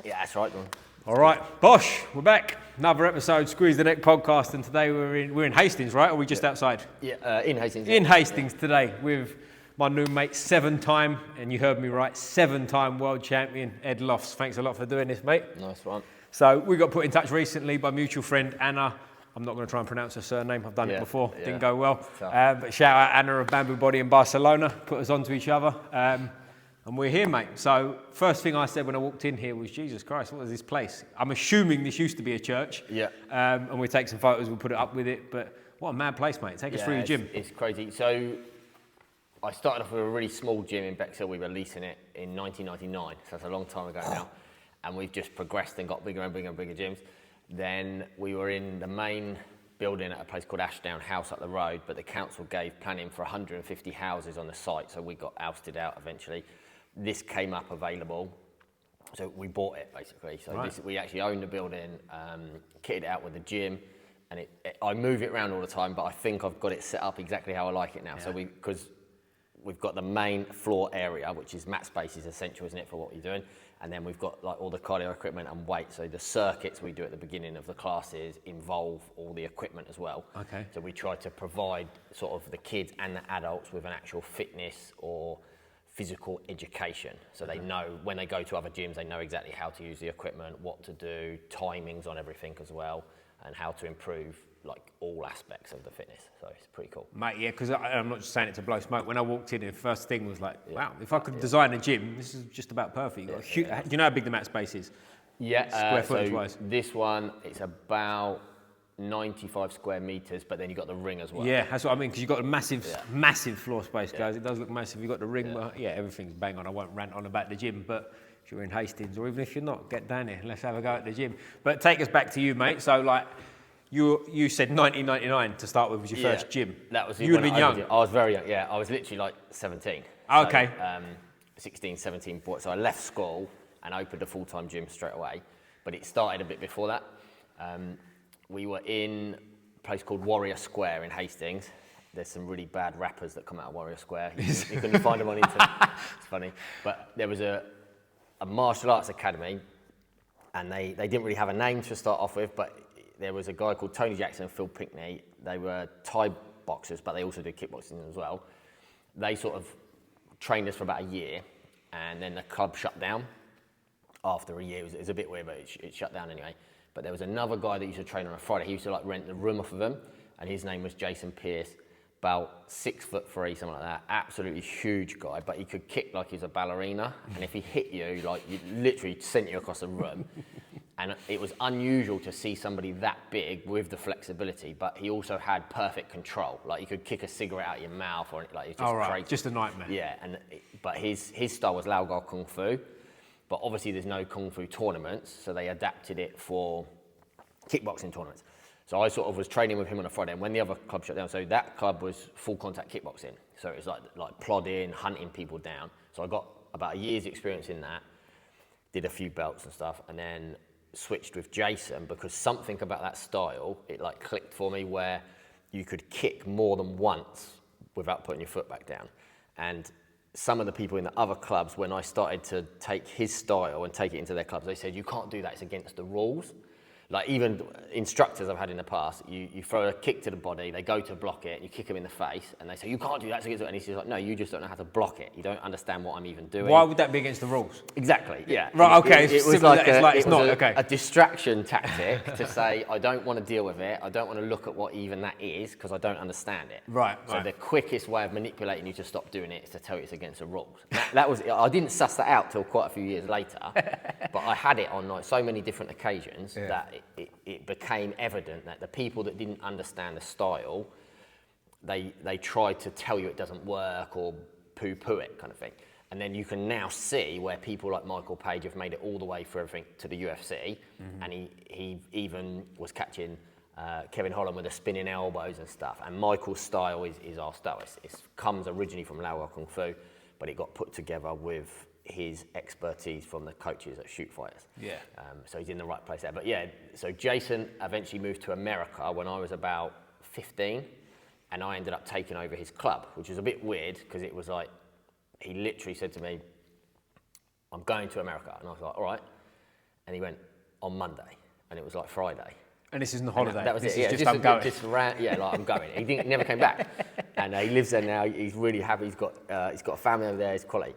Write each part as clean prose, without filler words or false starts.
Yeah, that's right, Don. All right, Bosh, we're back. Another episode, Squeeze the Neck podcast, and today we're in Hastings, right? Or are we just outside? Yeah, in Hastings. In Hastings today with my new mate, 7-time, and you heard me right, 7-time world champion, Ed Lofts. Thanks a lot for doing this, mate. Nice one. So we got put in touch recently by mutual friend Anna. I'm not going to try and pronounce her surname. I've done it before. Didn't go well. But shout out Anna of Bamboo Body in Barcelona. Put us onto each other. And we're here, mate. So first thing I said when I walked in here was, Jesus Christ, what is this place? I'm assuming this used to be a church. Yeah. And we'll take some photos. We'll put it up with it. But what a mad place, mate. Take us through your gym. It's crazy. So I started off with a really small gym in Bexhill. We were leasing it in 1999. So that's a long time ago now. And we've just progressed and got bigger and bigger and bigger gyms. Then we were in the main building at a place called Ashdown House up the road, but the council gave planning for 150 houses on the site, so we got ousted out eventually. This came up available, so we bought it basically. So we actually own the building, kitted it out with the gym, and I move it around all the time, but I think I've got it set up exactly how I like it now. Yeah. So because we've got the main floor area, which is mat space is essential, isn't it, for what you're doing? And then we've got like all the cardio equipment and weight. So the circuits we do at the beginning of the classes involve all the equipment as well. Okay. So we try to provide sort of the kids and the adults with an actual fitness or physical education. So they know when they go to other gyms, they know exactly how to use the equipment, what to do, timings on everything as well, and how to improve like all aspects of the fitness. So it's pretty cool. Mate, yeah, because I'm not just saying it to blow smoke. When I walked in, the first thing was like, wow, if I could design a gym, this is just about perfect. Do you know how big the mat space is? Yeah, square footage wise. This one, it's about 95 square meters, but then you've got the ring as well. Yeah, that's what I mean, because you've got a massive floor space, guys. It does look massive. You've got the ring. Everything's bang on. I won't rant on about the gym, but if you're in Hastings, or even if you're not, get down here. Let's have a go at the gym. But take us back to you, mate. So, like, you said 1999 to start with was your first gym. That was it. You would have been young. I was very young, yeah. I was literally like 17. Okay. So, 16, 17. So I left school and opened a full-time gym straight away. But it started a bit before that. We were in a place called Warrior Square in Hastings. There's some really bad rappers that come out of Warrior Square. You can find them on internet. It's funny. But there was a martial arts academy, and they didn't really have a name to start off with, but there was a guy called Tony Jackson and Phil Pinkney. They were Thai boxers, but they also did kickboxing as well. They sort of trained us for about a year, and then the club shut down after a year. It was a bit weird, but it shut down anyway. But there was another guy that used to train on a Friday. He used to like rent the room off of him, and his name was Jason Pierce, about 6'3", something like that. Absolutely huge guy, but he could kick like he's a ballerina, and if he hit you, like he literally sent you across the room. And it was unusual to see somebody that big with the flexibility, but he also had perfect control. Like you could kick a cigarette out of your mouth, or like it's just crazy. Just a nightmare. Yeah, but his style was Lao Gao Kung Fu. But obviously there's no Kung Fu tournaments, so they adapted it for kickboxing tournaments. So I sort of was training with him on a Friday, and when the other club shut down, so that club was full contact kickboxing. So it was like plodding, hunting people down. So I got about a year's experience in that, did a few belts and stuff, and then switched with Jason because something about that style, it like clicked for me where you could kick more than once without putting your foot back down. And some of the people in the other clubs, when I started to take his style and take it into their clubs, they said, you can't do that, it's against the rules. Like even instructors I've had in the past, you throw a kick to the body, they go to block it, you kick them in the face, and they say, you can't do that, it's against it. And he's just like, no, you just don't know how to block it. You don't understand what I'm even doing. Why would that be against the rules? Exactly, yeah. Right, okay. It was like a distraction tactic to say, I don't want to deal with it, I don't want to look at what even that is, because I don't understand it. Right. So the quickest way of manipulating you to stop doing it is to tell you it's against the rules. That was, I didn't suss that out till quite a few years later, but I had it on like so many different occasions that it became evident that the people that didn't understand the style, they tried to tell you it doesn't work or poo-poo it kind of thing. And then you can now see where people like Michael Page have made it all the way through everything to the UFC, and he even was catching Kevin Holland with the spinning elbows and stuff. And Michael's style is our style. It comes originally from Lao Gao Kung Fu, but it got put together with his expertise from the coaches at Shoot Fighters. Yeah. So he's in the right place there. But yeah, so Jason eventually moved to America when I was about 15, and I ended up taking over his club, which was a bit weird because it was like, he literally said to me, I'm going to America. And I was like, all right. And he went, on Monday. And it was like Friday. And this isn't a holiday. That was this it. is just I'm going. I'm going. He never came back. And he lives there now. He's really happy. He's got a family over there. It's quality.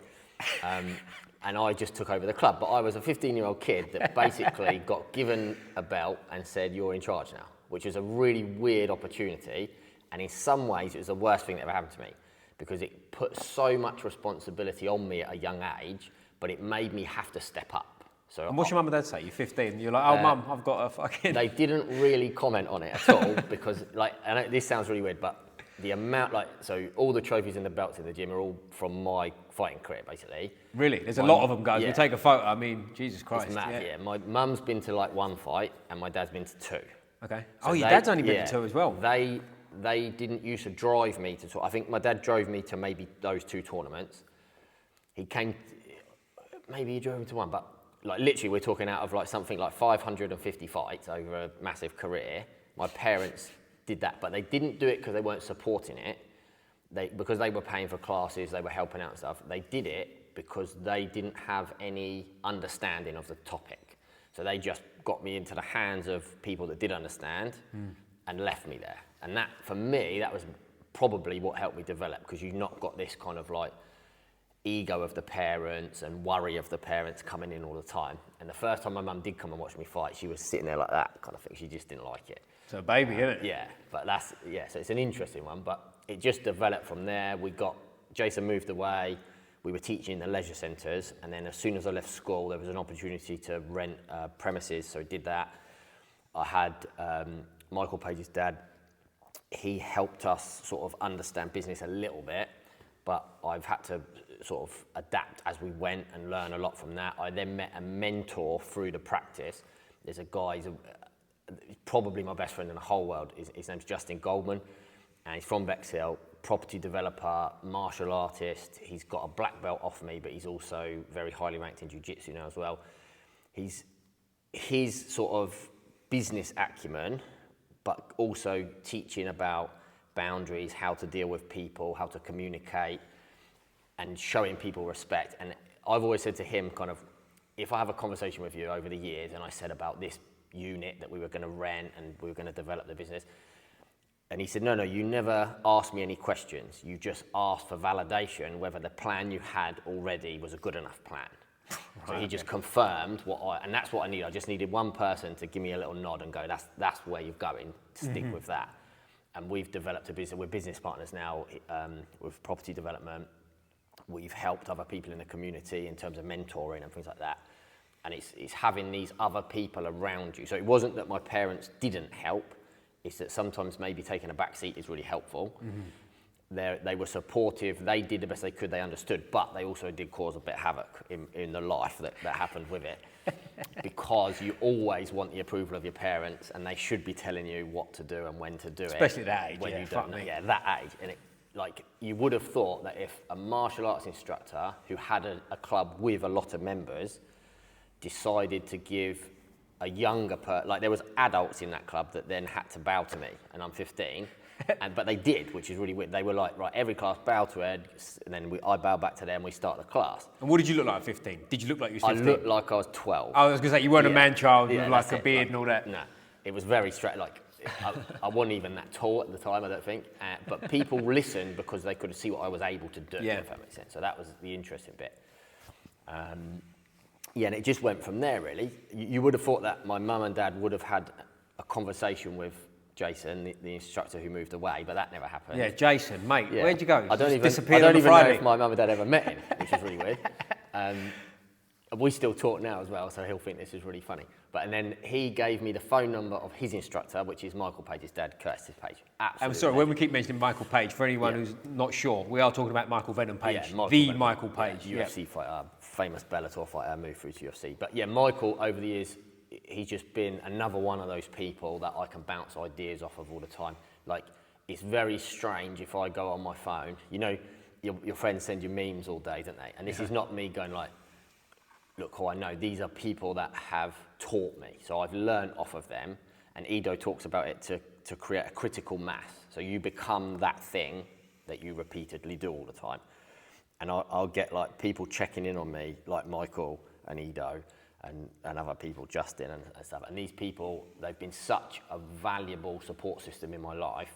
And I just took over the club. But I was a 15-year-old kid that basically got given a belt and said, you're in charge now, which was a really weird opportunity. And in some ways, it was the worst thing that ever happened to me because it put so much responsibility on me at a young age, but it made me have to step up. So and what's your mum and dad say? You're 15. You're like, oh, mum, I've got a fucking... They didn't really comment on it at all because, and this sounds really weird, but the amount, so all the trophies and the belts in the gym are all from my fighting career, basically. Really? There's a lot of them, guys. Yeah. We take a photo. I mean, Jesus Christ. It's mad, yeah. My mum's been to one fight and my dad's been to 2. Okay. So your dad's only been to 2 as well. They didn't used to drive me to... I think my dad drove me to maybe those 2 tournaments. Maybe he drove me to 1, but literally we're talking out of something like 550 fights over a massive career. My parents did that, but they didn't do it because they weren't supporting it. Because they were paying for classes, they were helping out and stuff. They did it because they didn't have any understanding of the topic. So they just got me into the hands of people that did understand and left me there. And that, for me, that was probably what helped me develop because you've not got this kind of ego of the parents and worry of the parents coming in all the time. And the first time my mum did come and watch me fight, she was sitting there like that kind of thing. She just didn't like it. So a baby, isn't it? Yeah, but so it's an interesting one, but it just developed from there. Jason moved away, we were teaching in the leisure centres, and then as soon as I left school, there was an opportunity to rent premises, so I did that. I had Michael Page's dad, he helped us sort of understand business a little bit, but I've had to sort of adapt as we went and learn a lot from that. I then met a mentor through the practice. There's a guy, he's probably my best friend in the whole world. His name's Justin Goldman, and he's from Bexhill, property developer, martial artist. He's got a black belt off me, but he's also very highly ranked in jiu-jitsu now as well. His sort of business acumen, but also teaching about boundaries, how to deal with people, how to communicate, and showing people respect. And I've always said to him if I have a conversation with you over the years and I said about this unit that we were going to rent and we were going to develop the business, and he said, no, you never asked me any questions. You just asked for validation whether the plan you had already was a good enough plan. So he just confirmed and that's what I need. I just needed one person to give me a little nod and go, that's where you're going, stick with that. And we've developed a business, we're business partners now with property development. We've helped other people in the community in terms of mentoring and things like that. And it's having these other people around you. So it wasn't that my parents didn't help, it's that sometimes maybe taking a back seat is really helpful. They were supportive, they did the best they could, they understood, but they also did cause a bit of havoc in the life that happened with it. Because you always want the approval of your parents and they should be telling you what to do and when to do Especially it. Especially that age, when yeah, you don't know. Yeah, that age. And you would have thought that if a martial arts instructor who had a club with a lot of members decided to give a younger there was adults in that club that then had to bow to me, and I'm 15, but they did, which is really weird. They were like, right, every class bow to Ed, and then I bow back to them, we start the class. And what did you look like at 15? Did you look like you were 15? I looked like I was 12. I was going to say, you weren't a man-child with like a beard and all that. No, it was very straight, I wasn't even that tall at the time, I don't think, but people listened because they could see what I was able to do, if that makes sense. So that was the interesting bit. And it just went from there, really. You would have thought that my mum and dad would have had a conversation with Jason, the instructor who moved away, but that never happened. Yeah, Jason, mate, where'd you go? I don't even know if my mum and dad ever met him, which is really weird. We still talk now as well, so he'll think this is really funny. And then he gave me the phone number of his instructor, which is Michael Page's dad, Curtis Page. Absolutely. I'm sorry, when we keep mentioning Michael Page, for anyone who's not sure, we are talking about Michael Venom Page, Michael Page. UFC fighter, famous Bellator fighter, moved through to UFC. But Michael, over the years, he's just been another one of those people that I can bounce ideas off of all the time. It's very strange if I go on my phone. You know, your friends send you memes all day, don't they? And this is not me going look who I know. These are people that have taught me. So I've learned off of them. And Ido talks about it to create a critical mass. So you become that thing that you repeatedly do all the time. And I'll get people checking in on me, like Michael and Ido, and other people, Justin and stuff. And these people, they've been such a valuable support system in my life.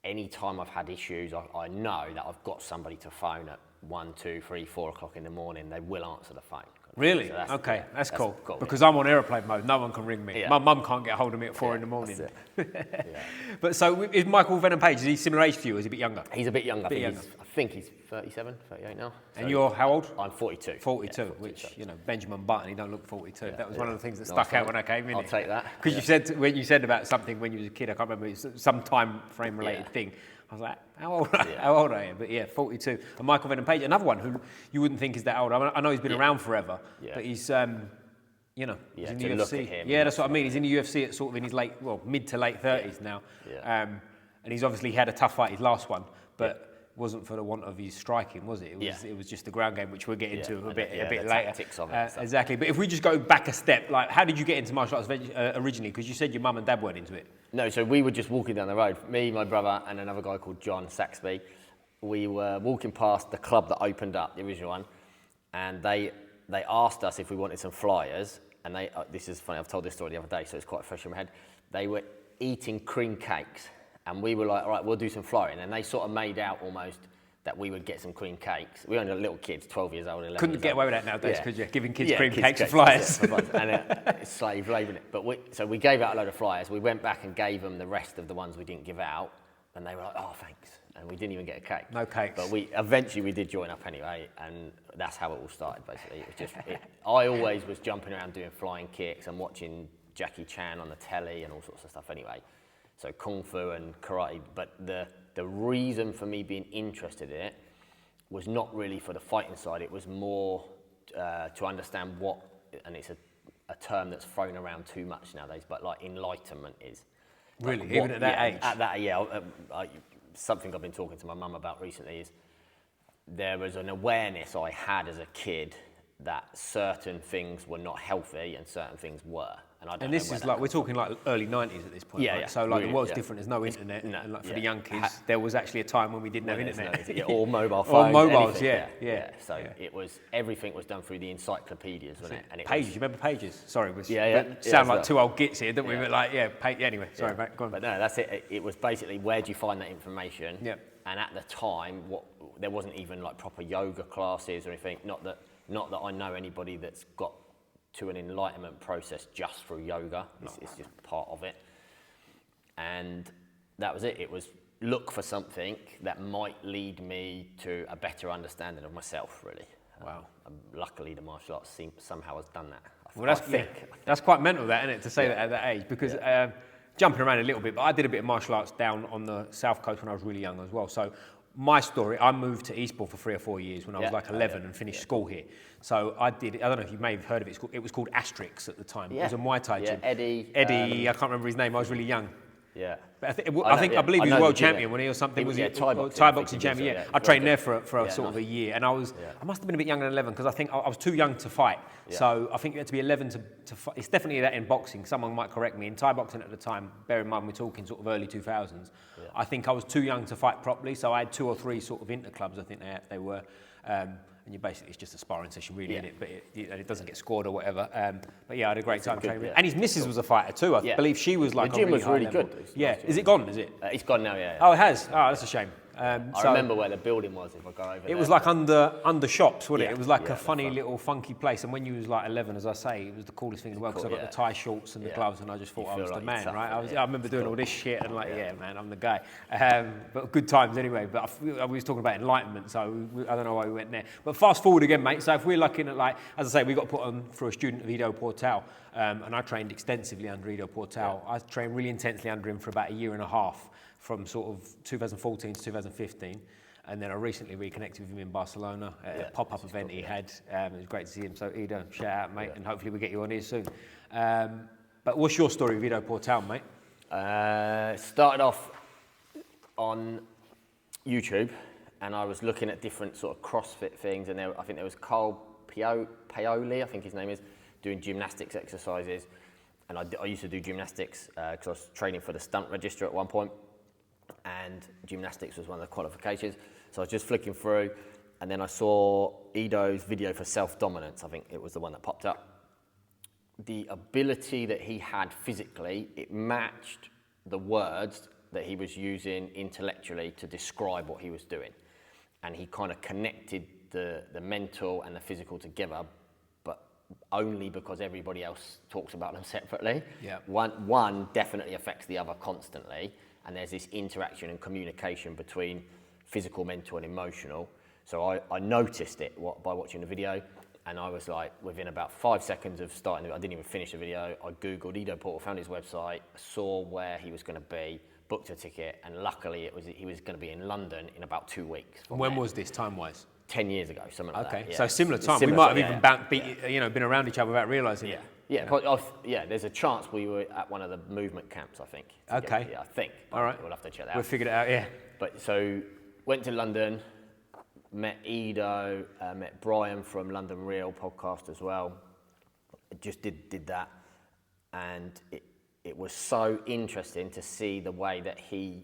Anytime I've had issues, I know that I've got somebody to phone at 1, 2, 3, 4 o'clock in the morning. They will answer the phone. Really? So that's cool. Because I'm on airplane mode. No one can ring me. Yeah. My mum can't get hold of me at 4 in the morning. Yeah. But so is Michael Venom Page, is he similar age to you or is he a bit younger? He's a bit younger. I think he's 37, 38 now. So and you're how old? I'm 42. 42, yeah, which, you know, Benjamin Button, he don't look 42. Yeah, that was one of the things that nice stuck out when I came in. I'll take that. Because you said, when you said about something when you was a kid, I can't remember, it was some time frame related thing. I was like, how old are you? But yeah, 42. And Michael Venom Page, another one who you wouldn't think is that old. I know he's been around forever, but he's, you know, he's in the UFC. Yeah, that's what I mean. He's in the UFC at sort of in his mid to late 30s now. Yeah. And he's obviously had a tough fight, his last one, but wasn't for the want of his striking, was it? It was just the ground game, which we'll get into a bit later. Of it, exactly. But if we just go back a step, like, how did you get into martial arts originally? Because you said your mum and dad weren't into it. No, so we were just walking down the road. Me, my brother, and another guy called John Saxby. We were walking past the club that opened up, the original one, and they asked us if we wanted some flyers. And this is funny. I've told this story the other day, so it's quite fresh in my head. They were eating cream cakes. And we were like, all right, we'll do some flying. And they sort of made out almost that we would get some cream cakes. We were only little kids, 12 years old, 11 Couldn't years get old. away with that nowadays, could you? Giving kids cream kids cakes and flyers. And it's slave labour, isn't it? But so we gave out a load of flyers. We went back and gave them the rest of the ones we didn't give out. And they were like, oh, thanks. And we didn't even get a cake. No cakes. But eventually we did join up anyway. And that's how it all started, basically. It was just, I always was jumping around doing flying kicks and watching Jackie Chan on the telly and all sorts of stuff anyway. So kung fu and karate, but the reason for me being interested in it was not really for the fighting side. It was more to understand what, and it's a term that's thrown around too much nowadays, but like enlightenment is. Really, like even at that age? At that, something I've been talking to my mum about recently is there was an awareness I had as a kid that certain things were not healthy and certain things were. And this is like, we're talking like early 90s at this point, right? Yeah. So like really, the world's different, there's no internet. And like for the young kids, there was actually a time when we didn't have internet. Or mobile phones. Or mobiles, anything. So it was, everything was done through the encyclopedias, wasn't it? And Pages, you remember Pages? Sorry, sound like two old gits here, don't we? But like, anyway, sorry, mate, go on. But no, that's it. It was basically, where do you find that information? Yeah. And at the time, there wasn't even like proper yoga classes or anything. Not that I know anybody that's got to an enlightenment process just through yoga. It's just part of it. And that was it. It was look for something that might lead me to a better understanding of myself, really. Wow. Luckily, the martial arts somehow has done that. Well, that's quite mental, that, isn't it, to say that at that age? Because jumping around a little bit, but I did a bit of martial arts down on the south coast when I was really young as well. So my story, I moved to Eastbourne for 3 or 4 years when I was like 11 and finished school here. So I don't know if you may have heard of it, it was called Asterix at the time. It was a Muay Thai gym. Eddie, I can't remember his name, I was really young. Yeah. But I believe he was world champion when he was something. Was he Thai boxing champion? Yeah. I trained there for sort of a year, and I must have been a bit younger than 11 because I think I was too young to fight. Yeah. So I think you had to be 11 to fight. It's definitely that in boxing. Someone might correct me. In Thai boxing at the time, bear in mind we're talking sort of early 2000s. Yeah. I think I was too young to fight properly, so I had 2 or 3 sort of interclubs. I think they were. And you basically, it's just a sparring session really, isn't it? But it doesn't get scored or whatever. But yeah, I had a great time training. And his missus was a fighter too. I believe she was like the gym was really good. Yeah, is it gone? Is it? It's gone now. Yeah. Oh, it has. Oh, that's a shame. I remember where the building was. If I go over there, it was like under shops, wasn't it? It was like a funny little funky place. And when you was like 11, as I say, it was the coolest thing in the world because I got the Thai shorts and the gloves, and I just thought I was the man, right? I remember doing all this shit and like, man, I'm the guy. But good times anyway. But I was talking about enlightenment, so I don't know why we went there. But fast forward again, mate. So if we're looking at like, as I say, we got put on for a student of Ido Portal, and I trained extensively under Ido Portal. I trained really intensely under him for about 1.5 years, from sort of 2014 to 2015. And then I recently reconnected with him in Barcelona at a pop-up event he had. It was great to see him. So Ido, shout out, mate, and hopefully we'll get you on here soon. But what's your story with Ido Portal, mate? Started off on YouTube, and I was looking at different sort of CrossFit things, and I think there was Carl Paoli, I think his name is, doing gymnastics exercises. And I used to do gymnastics because I was training for the stunt register at one point. And gymnastics was one of the qualifications. So I was just flicking through, and then I saw Ido's video for self-dominance. I think it was the one that popped up. the ability that he had physically, it matched the words that he was using intellectually to describe what he was doing. And he kind of connected the mental and the physical together, but only because everybody else talks about them separately. Yeah. One definitely affects the other constantly, and there's this interaction and communication between physical, mental and emotional. So I noticed it by watching the video, and I was like, within about 5 seconds of starting, I didn't even finish the video, I Googled Ido Portal, found his website, saw where he was going to be, booked a ticket, and luckily he was going to be in London in about 2 weeks. When was this, time-wise? 10 years ago, something like that. Okay, so similar time. We might have even been around each other without realising it. Yeah, there's a chance we were at one of the movement camps, I think. Okay. Yeah, I think. All right. We'll have to check that out. We'll figure it out, yeah. But so, went to London, met Ido, met Brian from London Real podcast as well. Just did that, and it was so interesting to see the way that he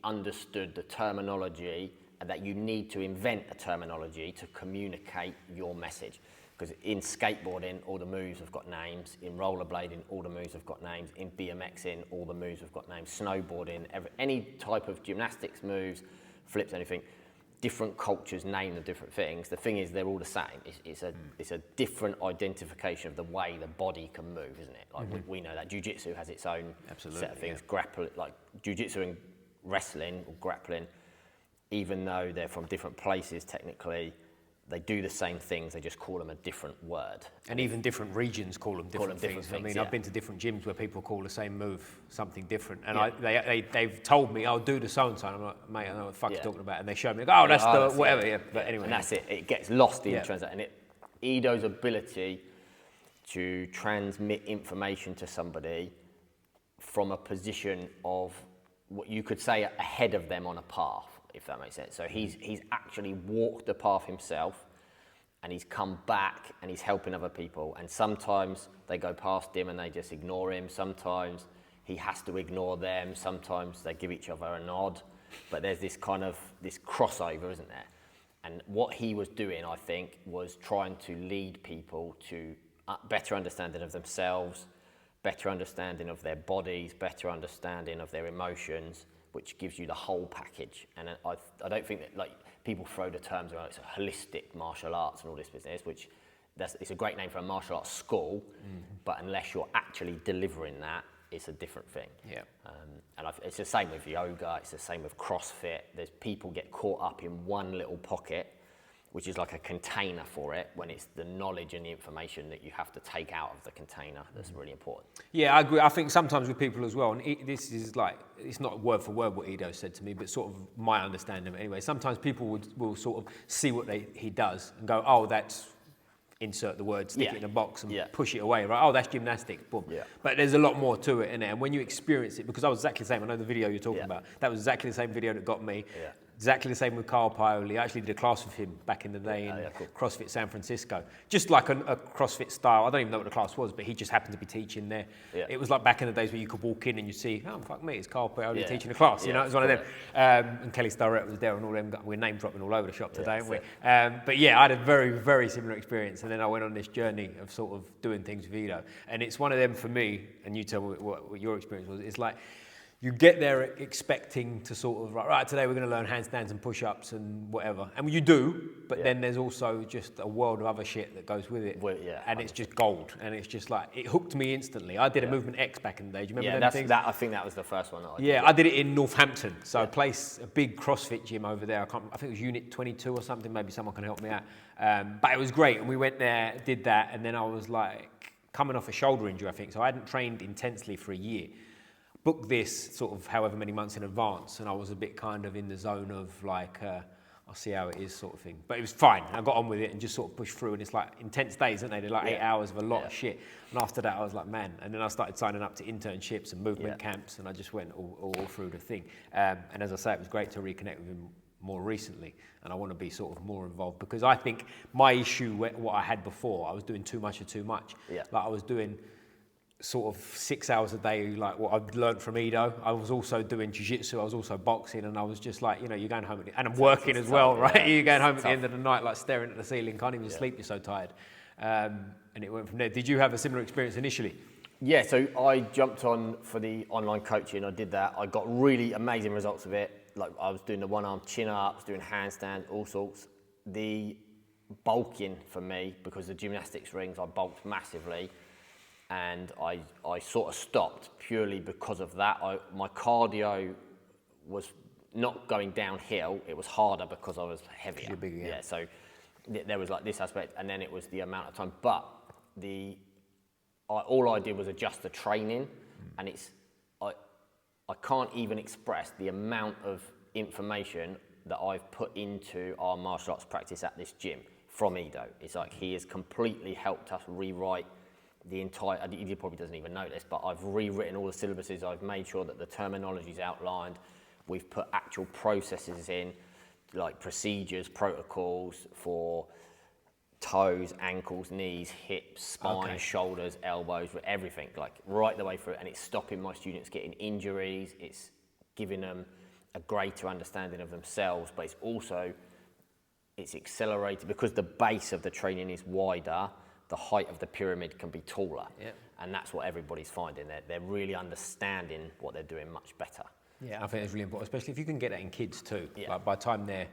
understood the terminology, and that you need to invent a terminology to communicate your message. Because in skateboarding, all the moves have got names. In rollerblading, all the moves have got names. In BMXing, all the moves have got names. Snowboarding, any type of gymnastics moves, flips, anything. Different cultures name the different things. The thing is, they're all the same. It's a different identification of the way the body can move, isn't it? Like we know that jiu-jitsu has its own set of things. Yeah. Grapple, like jiu-jitsu and wrestling or grappling, even though they're from different places technically, they do the same things, they just call them a different word. And even different regions call them different things. I mean, I've been to different gyms where people call the same move something different. And they've told me, I'll do the so-and-so. And I'm like, mate, I know what the fuck you're talking about. And they show me, like, that's the whatever. Yeah. But anyway. And that's it. It gets lost in translation. And Ido's ability to transmit information to somebody from a position of what you could say ahead of them on a path, if that makes sense. So he's actually walked the path himself, and he's come back and he's helping other people. And sometimes they go past him and they just ignore him. Sometimes he has to ignore them. Sometimes they give each other a nod. But there's this kind of this crossover, isn't there? And what he was doing, I think, was trying to lead people to better understanding of themselves, better understanding of their bodies, better understanding of their emotions, which gives you the whole package. And I don't think that, like, people throw the terms around, it's a holistic martial arts and all this business, which it's a great name for a martial arts school, but unless you're actually delivering that, it's a different thing. Yeah. And it's the same with yoga, it's the same with CrossFit. There's people get caught up in one little pocket, which is like a container for it, when it's the knowledge and the information that you have to take out of the container that's really important. Yeah, I agree. I think sometimes with people as well, and this is like, it's not word for word what Ido said to me, but sort of my understanding of it anyway. Sometimes people will sort of see what he does and go, oh, that's, insert the word, stick it in a box and push it away, right? Oh, that's gymnastics, boom. Yeah. But there's a lot more to it, innit? And when you experience it, because I was exactly the same, I know the video you're talking about, that was exactly the same video that got me. Yeah. Exactly the same with Carl Pioli. I actually did a class with him back in the day in CrossFit San Francisco. Just like a CrossFit style. I don't even know what the class was, but he just happened to be teaching there. Yeah. It was like back in the days where you could walk in and you'd see, oh, fuck me, it's Carl Pioli teaching a class. You know, it was one of them. And Kelly Starrett was there and all them. We're name dropping all over the shop today, aren't we? But yeah, I had a very, very similar experience. And then I went on this journey of sort of doing things with Ido. And it's one of them for me, and you tell me what your experience was. It's like, you get there expecting to sort of, right, today we're going to learn handstands and push-ups and whatever. And you do, but then there's also just a world of other shit that goes with it. Well, and it's just gold. And it's just like, it hooked me instantly. I did a Movement X back in the day. Do you remember them things? I think that was the first one that I did. Yeah, I did it in Northampton. So a big CrossFit gym over there. I think it was Unit 22 or something. Maybe someone can help me out. But it was great. And we went there, did that. And then I was like, coming off a shoulder injury, I think. So I hadn't trained intensely for a year. Booked this sort of however many months in advance, and I was a bit kind of in the zone of like, I'll see how it is sort of thing. But it was fine. I got on with it and just sort of pushed through, and it's like intense days, aren't they? They're like 8 hours of a lot of shit. And after that, I was like, man. And then I started signing up to internships and movement camps, and I just went all through the thing. And as I say, it was great to reconnect with him more recently, and I want to be sort of more involved, because I think my issue, what I had before, I was doing too much of too much. Yeah. Like I was doing sort of 6 hours a day, like what I've learned from Ido. I was also doing jiu-jitsu, I was also boxing, and I was just like, you know, you're going home, and I'm working as well, right? You're going home at the end of the night, like staring at the ceiling, can't even sleep, you're so tired. and it went from there. Did you have a similar experience initially? Yeah, so I jumped on for the online coaching. I did that. I got really amazing results of it. Like I was doing the one-arm chin-ups, doing handstands, all sorts. The bulking for me, because the gymnastics rings, I bulked massively, and I sort of stopped purely because of that. My cardio was not going downhill, it was harder because I was heavier. You're bigger, yeah. So there was like this aspect, and then it was the amount of time. But all I did was adjust the training, and I can't even express the amount of information that I've put into our martial arts practice at this gym from Ido. It's like he has completely helped us rewrite the entire, he probably doesn't even know this, but I've rewritten all the syllabuses, I've made sure that the terminology is outlined, we've put actual processes in, like procedures, protocols for toes, ankles, knees, hips, spine, shoulders, elbows, everything, like right the way through, and it's stopping my students getting injuries, it's giving them a greater understanding of themselves, but it's accelerated because the base of the training is wider, the height of the pyramid can be taller. Yep. And that's what everybody's finding. They're really understanding what they're doing much better. Yeah, I think it's really important, especially if you can get that in kids too. Yeah. Like by the time they're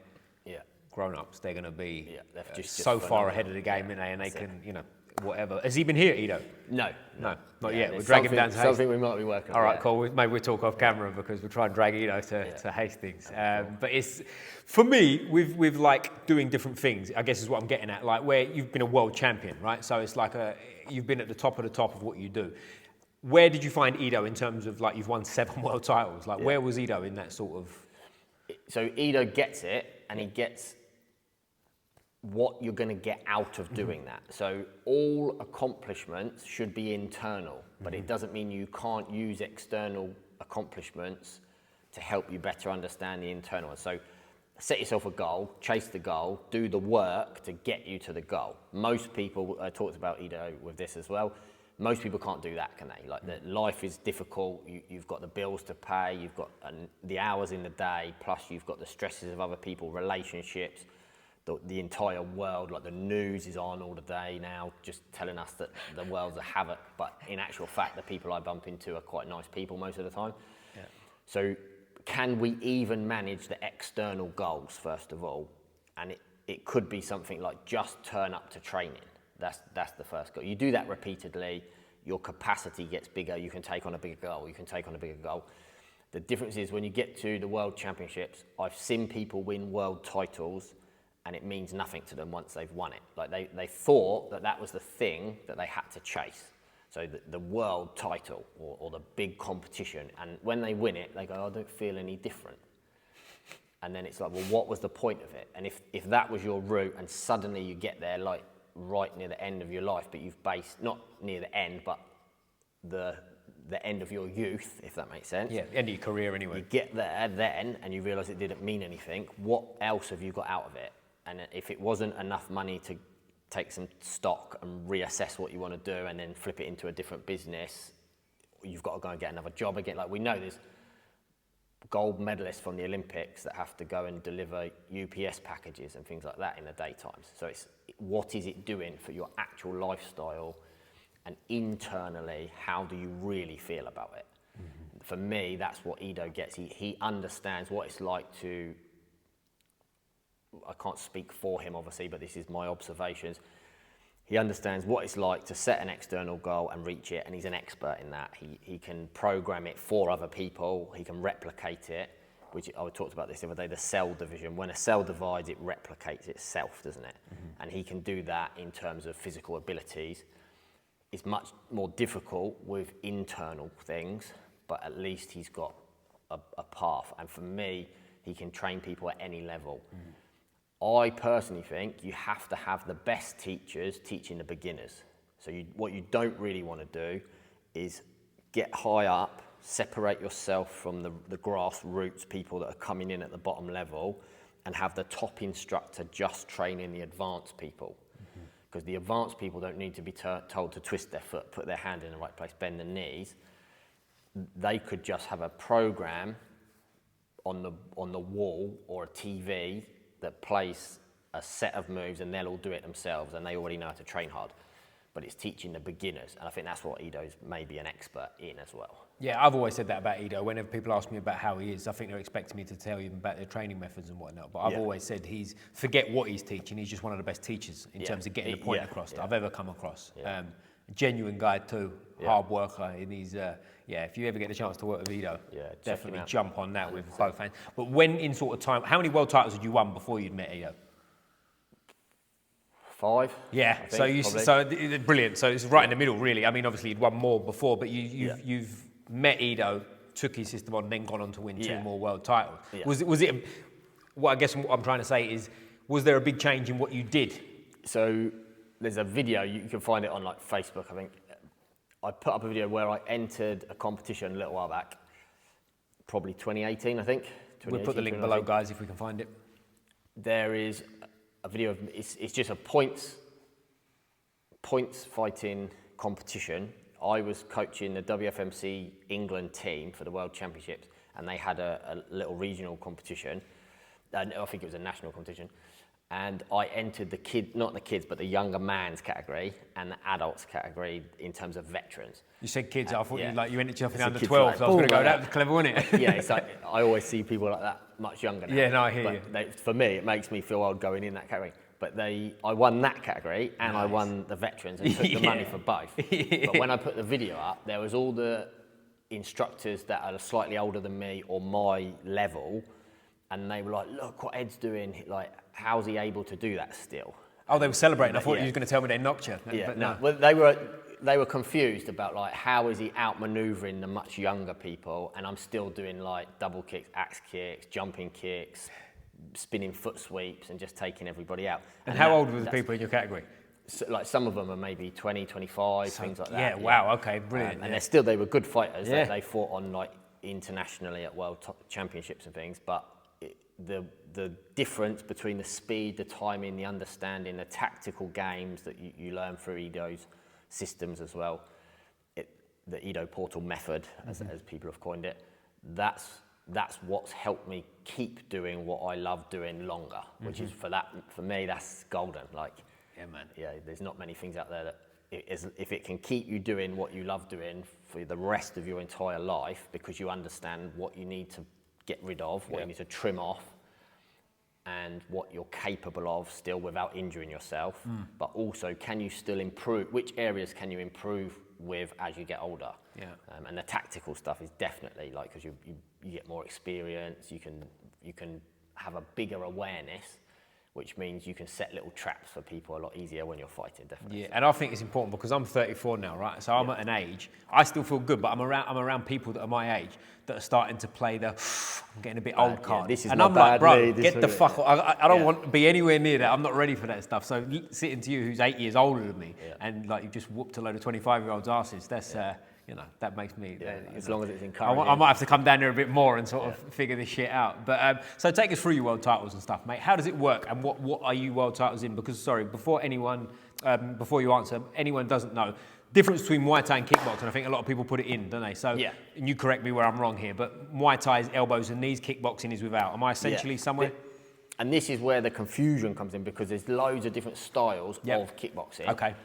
grown-ups, they're going to be just so far ahead of the game, aren't they? And they can, whatever. Has he been here, Ido? No, not yet. We'll drag him down to Hastings. Something we might be working on. All right, cool. Maybe we'll talk off camera because we'll try and drag Ido to Hastings. But it's, for me, with like doing different things, I guess is what I'm getting at, like where you've been a world champion, right? So it's like you've been at the top of what you do. Where did you find Ido in terms of, like, you've won 7 world titles? Like, where was Ido in that sort of... So Ido gets it, and he gets what you're going to get out of doing that. So all accomplishments should be internal, but it doesn't mean you can't use external accomplishments to help you better understand the internal. So set yourself a goal, chase the goal, do the work to get you to the goal. Most people, I talked about Ido with this as well, most people can't do that, can they? Like, life is difficult, you've got the bills to pay, you've got the hours in the day, plus you've got the stresses of other people, relationships, the entire world, like the news is on all the day now, just telling us that the world's a havoc, but in actual fact, the people I bump into are quite nice people most of the time. Yeah. So can we even manage the external goals, first of all? And it could be something like just turn up to training. That's the first goal. You do that repeatedly, your capacity gets bigger, you can take on a bigger goal, The difference is when you get to the world championships, I've seen people win world titles and it means nothing to them once they've won it. Like they thought that was the thing that they had to chase. So the world title or the big competition, and when they win it, they go, I don't feel any different. And then it's like, well, what was the point of it? And if that was your route and suddenly you get there, like, right near the end of your life, but you've based, not near the end, but the end of your youth, if that makes sense. Yeah, end of your career anyway. You get there then, and you realise it didn't mean anything. What else have you got out of it? And if it wasn't enough money to take some stock and reassess what you want to do and then flip it into a different business, you've got to go and get another job again. Like, we know there's gold medalists from the Olympics that have to go and deliver UPS packages and things like that in the daytimes. So it's, what is it doing for your actual lifestyle, and internally, how do you really feel about it? Mm-hmm. For me, that's what Ido gets. He understands what it's like to, I can't speak for him obviously, but this is my observations. He understands what it's like to set an external goal and reach it, and he's an expert in that. He can program it for other people, he can replicate it, which I talked about this the other day, the cell division. When a cell divides, it replicates itself, doesn't it? Mm-hmm. And he can do that in terms of physical abilities. It's much more difficult with internal things, but at least he's got a path. And for me, he can train people at any level. Mm-hmm. I personally think you have to have the best teachers teaching the beginners. So what you don't really want to do is get high up, separate yourself from the grassroots people that are coming in at the bottom level, and have the top instructor just training the advanced people. Because the advanced people don't need to be told to twist their foot, put their hand in the right place, bend the knees. They could just have a program on the wall or a TV that plays a set of moves and they'll all do it themselves and they already know how to train hard. But it's teaching the beginners, and I think that's what Ido's maybe an expert in as well. Yeah, I've always said that about Ido. Whenever people ask me about how he is, I think they're expecting me to tell you about their training methods and whatnot. But I've always said forget what he's teaching, he's just one of the best teachers in terms of getting the point across that I've ever come across. Genuine guy too, hard worker, and he's, if you ever get the chance to work with Ido, definitely jump on that 100%. With both hands. But when in sort of time, how many world titles had you won before you'd met Ido? 5. Yeah, so brilliant. So it's right in the middle, really. I mean, obviously you'd won more before, but you've met Ido, took his system on, then gone on to win 2 more world titles. Yeah. Was it? What I guess what I'm trying to say is, was there a big change in what you did? So there's a video, you can find it on like Facebook. I think I put up a video where I entered a competition a little while back, probably 2018, I think. We'll put the link below, guys, if we can find it. There is a video of it's just a points fighting competition. I was coaching the WFMC England team for the World Championships, and they had a little regional competition. I think it was a national competition, and I entered not the kids, but the younger man's category and the adults category in terms of veterans. You said kids. I thought you entered jumping under 12. Like, so I was going to go. That was clever, wasn't it? Yeah, it's like I always see people like that much younger now. Yeah, no, I hear you. For me, it makes me feel old going in that category. But I won that category and I won the veterans and took the money for both. But when I put the video up, there was all the instructors that are slightly older than me or my level, and they were like, "Look what Ed's doing! Like, how's he able to do that still?" Oh, they were celebrating. I thought you were going to tell me they knocked you. Yeah, but no. Well, they were confused about like how is he outmaneuvering the much younger people, and I'm still doing like double kicks, axe kicks, jumping kicks, spinning foot sweeps, and just taking everybody out. And how old were the people in your category? So, like some of them are maybe 20, 25, things like that. Yeah, wow, okay, brilliant. And they were good fighters. Yeah. They fought on like internationally at world championships and things, but the difference between the speed, the timing, the understanding, the tactical games that you learn through Ido's systems as well, the Ido Portal method, as people have coined it, that's what's helped me keep doing what I love doing longer, which is for me, that's golden. Like, yeah, man. Yeah, there's not many things out there that if it can keep you doing what you love doing for the rest of your entire life, because you understand what you need to get rid of, what you need to trim off, and what you're capable of still without injuring yourself, but also can you still improve, which areas can you improve with as you get older? Yeah. And the tactical stuff is definitely like, because you get more experience, you can have a bigger awareness, which means you can set little traps for people a lot easier when you're fighting, definitely. Yeah, and I think it's important because I'm 34 now, right? So I'm at an age, I still feel good, but I'm around people that are my age that are starting to play the, I'm getting a bit old card. This is and not I'm bad, like, bro, me, get the fuck off. I don't want to be anywhere near that. I'm not ready for that stuff. So sitting to you who's 8 years older than me and like you just whooped a load of 25-year-olds' asses, that's, that makes me... as long as it's encouraging. I might have to come down there a bit more and sort of figure this shit out. But so take us through your world titles and stuff, mate. How does it work, and what are you world titles in? Because, before you answer, anyone doesn't know, difference between Muay Thai and kickboxing, I think a lot of people put it in, don't they? So, and you correct me where I'm wrong here, but Muay Thai is elbows and knees, kickboxing is without. Am I essentially somewhere? And this is where the confusion comes in, because there's loads of different styles of kickboxing. Okay.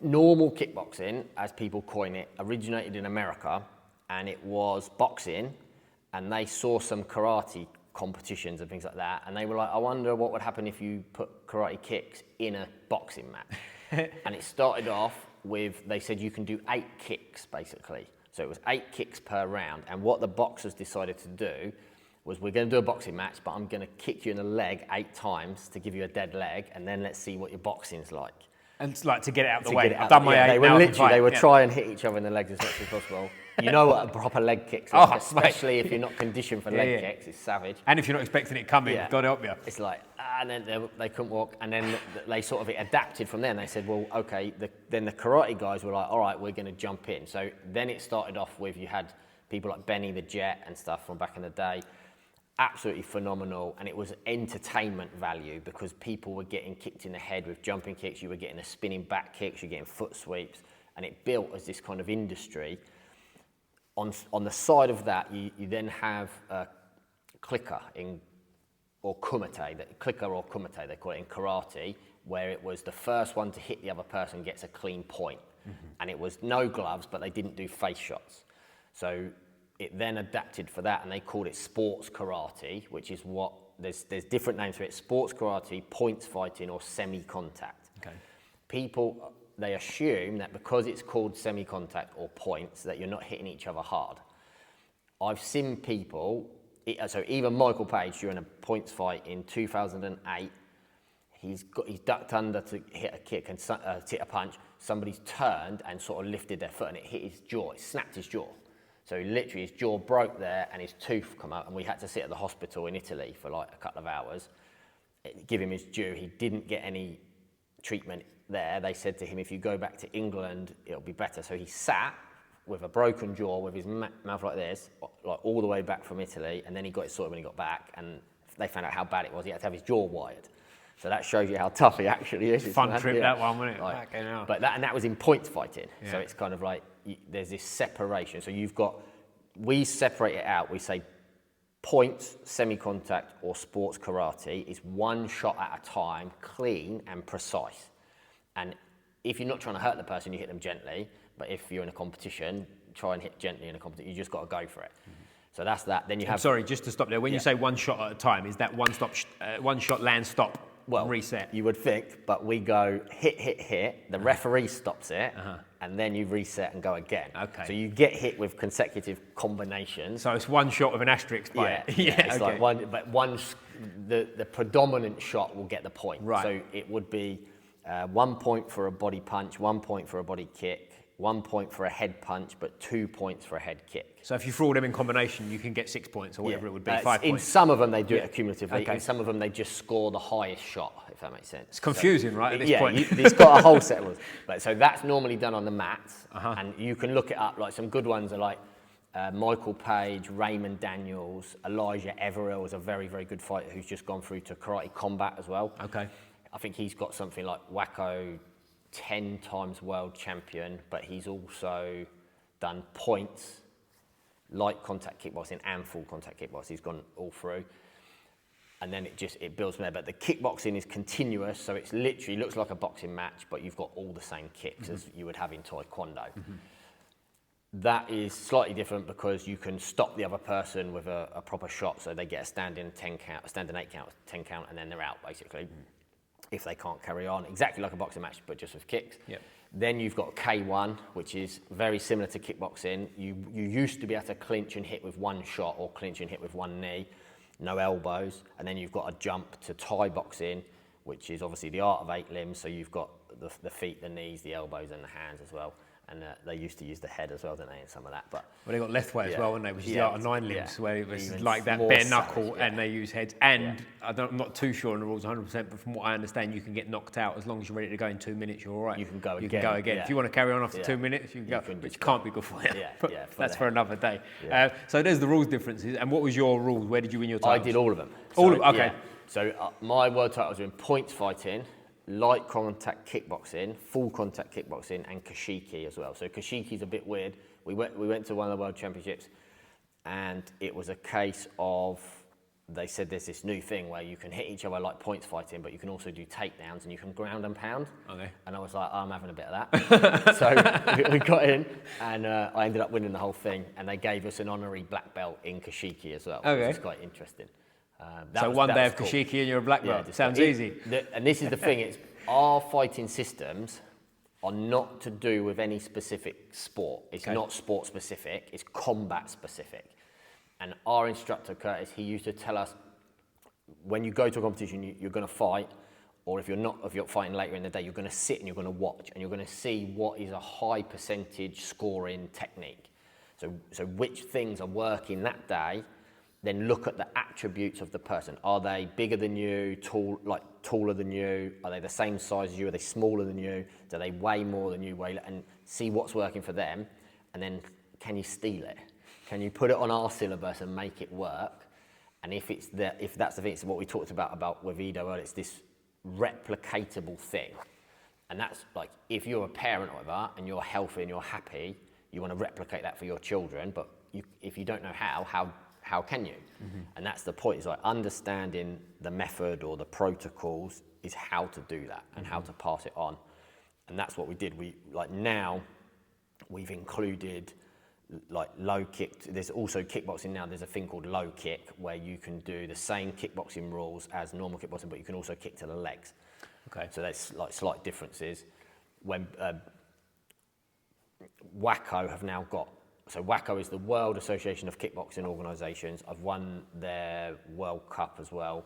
Normal kickboxing, as people coin it, originated in America, and it was boxing, and they saw some karate competitions and things like that, and they were like, I wonder what would happen if you put karate kicks in a boxing match. And it started off with, they said you can do 8 kicks, basically. So it was 8 kicks per round, and what the boxers decided to do was, we're going to do a boxing match, but I'm going to kick you in the leg 8 times to give you a dead leg, and then let's see what your boxing's like. And it's like to get it out of the way. I've done my 8 They would try and hit each other in the legs as much as possible. You know what a proper leg kick's like, especially if you're not conditioned for leg kicks. It's savage. And if you're not expecting it coming, God help you. It's like, and then they couldn't walk, and then they sort of adapted from there, and they said, well, okay, then the karate guys were like, all right, we're going to jump in. So then it started off with, you had people like Benny the Jet and stuff from back in the day. Absolutely phenomenal, and it was entertainment value, because people were getting kicked in the head with jumping kicks, you were getting the spinning back kicks, you're getting foot sweeps, and it built as this kind of industry. On the side of that, you then have a clicker in or kumite, clicker or kumite, they call it in karate, where it was the first one to hit the other person gets a clean point. And it was no gloves, but they didn't do face shots. So it then adapted for that, and they called it sports karate, which is what, there's different names for it: sports karate, points fighting, or semi-contact. Okay. People, they assume that because it's called semi-contact or points, that you're not hitting each other hard. I've seen people, so even Michael Page during a points fight in 2008, he's ducked under to hit a kick and hit a punch. Somebody's turned and sort of lifted their foot and it hit his jaw. It snapped his jaw. So literally his jaw broke there and his tooth come out, and we had to sit at the hospital in Italy for like a couple of hours. Give him his due. He didn't get any treatment there. They said to him, if you go back to England, it'll be better. So he sat with a broken jaw, with his mouth like this, like all the way back from Italy, and then he got it sorted when he got back, and they found out how bad it was. He had to have his jaw wired. So that shows you how tough he actually is. Fun trip, that one, wasn't it? Like, but that was in points fighting. Yeah. So it's kind of like, there's this separation. So we separate it out. We say points, semi-contact, or sports karate is one shot at a time, clean and precise. And if you're not trying to hurt the person, you hit them gently. But if you're in a competition, try and hit gently in a competition. You just got to go for it. So that's that. Then you have. Sorry, just to stop there. When you say one shot at a time, is that one shot, land, stop, reset? You would think, but we go hit. The referee stops it, and then you reset and go again. Okay. So you get hit with consecutive combinations. So it's one shot with an asterisk by it. It's like one, but the predominant shot will get the point. Right. So it would be 1 point for a body punch, 1 point for a body kick, 1 point for a head punch, but 2 points for a head kick. So if you throw them in combination, you can get 6 points or whatever it would be, 5 points. In some of them, they do it accumulatively. Okay. In some of them, they just score the highest shot, if that makes sense. It's confusing, right, at this point? It's got a whole set of rules. But so that's normally done on the mats, and you can look it up. Like some good ones are like Michael Page, Raymond Daniels, Elijah Everill is a very, very good fighter who's just gone through to karate combat as well. Okay. I think he's got something like Wacko 10 times world champion, but he's also done points, light contact kickboxing and full contact kickboxing. He's gone all through. And then it builds from there. But the kickboxing is continuous, so it's literally looks like a boxing match, but you've got all the same kicks as you would have in Taekwondo. That is slightly different because you can stop the other person with a proper shot, so they get a standing 10 count, a standing 8 count, 10 count, and then they're out basically. If they can't carry on, exactly like a boxing match, but just with kicks. Yep. Then you've got K1, which is very similar to kickboxing. You used to be able to clinch and hit with one shot or clinch and hit with one knee, no elbows. And then you've got a jump to Thai boxing, which is obviously the art of 8 limbs. So you've got the feet, the knees, the elbows, and the hands as well. And they used to use the head as well, didn't they, in some of that? But they got left way as well, didn't they? Which is the art of 9 limbs, where it was even like that bare knuckle, and they use heads. And I'm not too sure on the rules 100%, but from what I understand, you can get knocked out as long as you're ready to go in 2 minutes. You're all right. You can go again. You can go again. If you want to carry on after 2 minutes, you can go, which can't be good for you. That's for another day. So there's the rules differences. And what was your rules? Where did you win your titles? I did all of them. All of them. Okay. So my world titles were in points fighting, light contact kickboxing, full contact kickboxing, and Kashiki as well. So Kashiki's a bit weird. We went to one of the world championships, and it was a case of, they said there's this new thing where you can hit each other like points fighting, but you can also do takedowns and you can ground and pound. Okay. And I was like, I'm having a bit of that. So we got in, and I ended up winning the whole thing, and they gave us an honorary black belt in Kashiki as well, which is quite interesting. So one day of Kashiki and you're a black belt. Sounds easy. And this is the thing, it's our fighting systems are not to do with any specific sport. It's not sport specific, it's combat specific. And our instructor, Curtis, he used to tell us, when you go to a competition, you're going to fight, or if you're fighting later in the day, you're going to sit and you're going to watch, and you're going to see what is a high percentage scoring technique. So which things are working that day. Then look at the attributes of the person. Are they bigger than you, taller than you? Are they the same size as you? Are they smaller than you? Do they weigh more than you weigh? And see what's working for them. And then can you steal it? Can you put it on our syllabus and make it work? And if that's the thing, it's what we talked about with Ido earlier, it's this replicatable thing. And that's like, if you're a parent or whatever, and you're healthy and you're happy, you want to replicate that for your children. But if you don't know how how can you? And that's the point, is like understanding the method or the protocols is how to do that and how to pass it on. And that's what we did. Now we've included like low kick. There's also kickboxing now. There's a thing called low kick where you can do the same kickboxing rules as normal kickboxing, but you can also kick to the legs. Okay. So there's like slight differences. When WACO have now got, so WACO is the World Association of Kickboxing Organisations. I've won their World Cup as well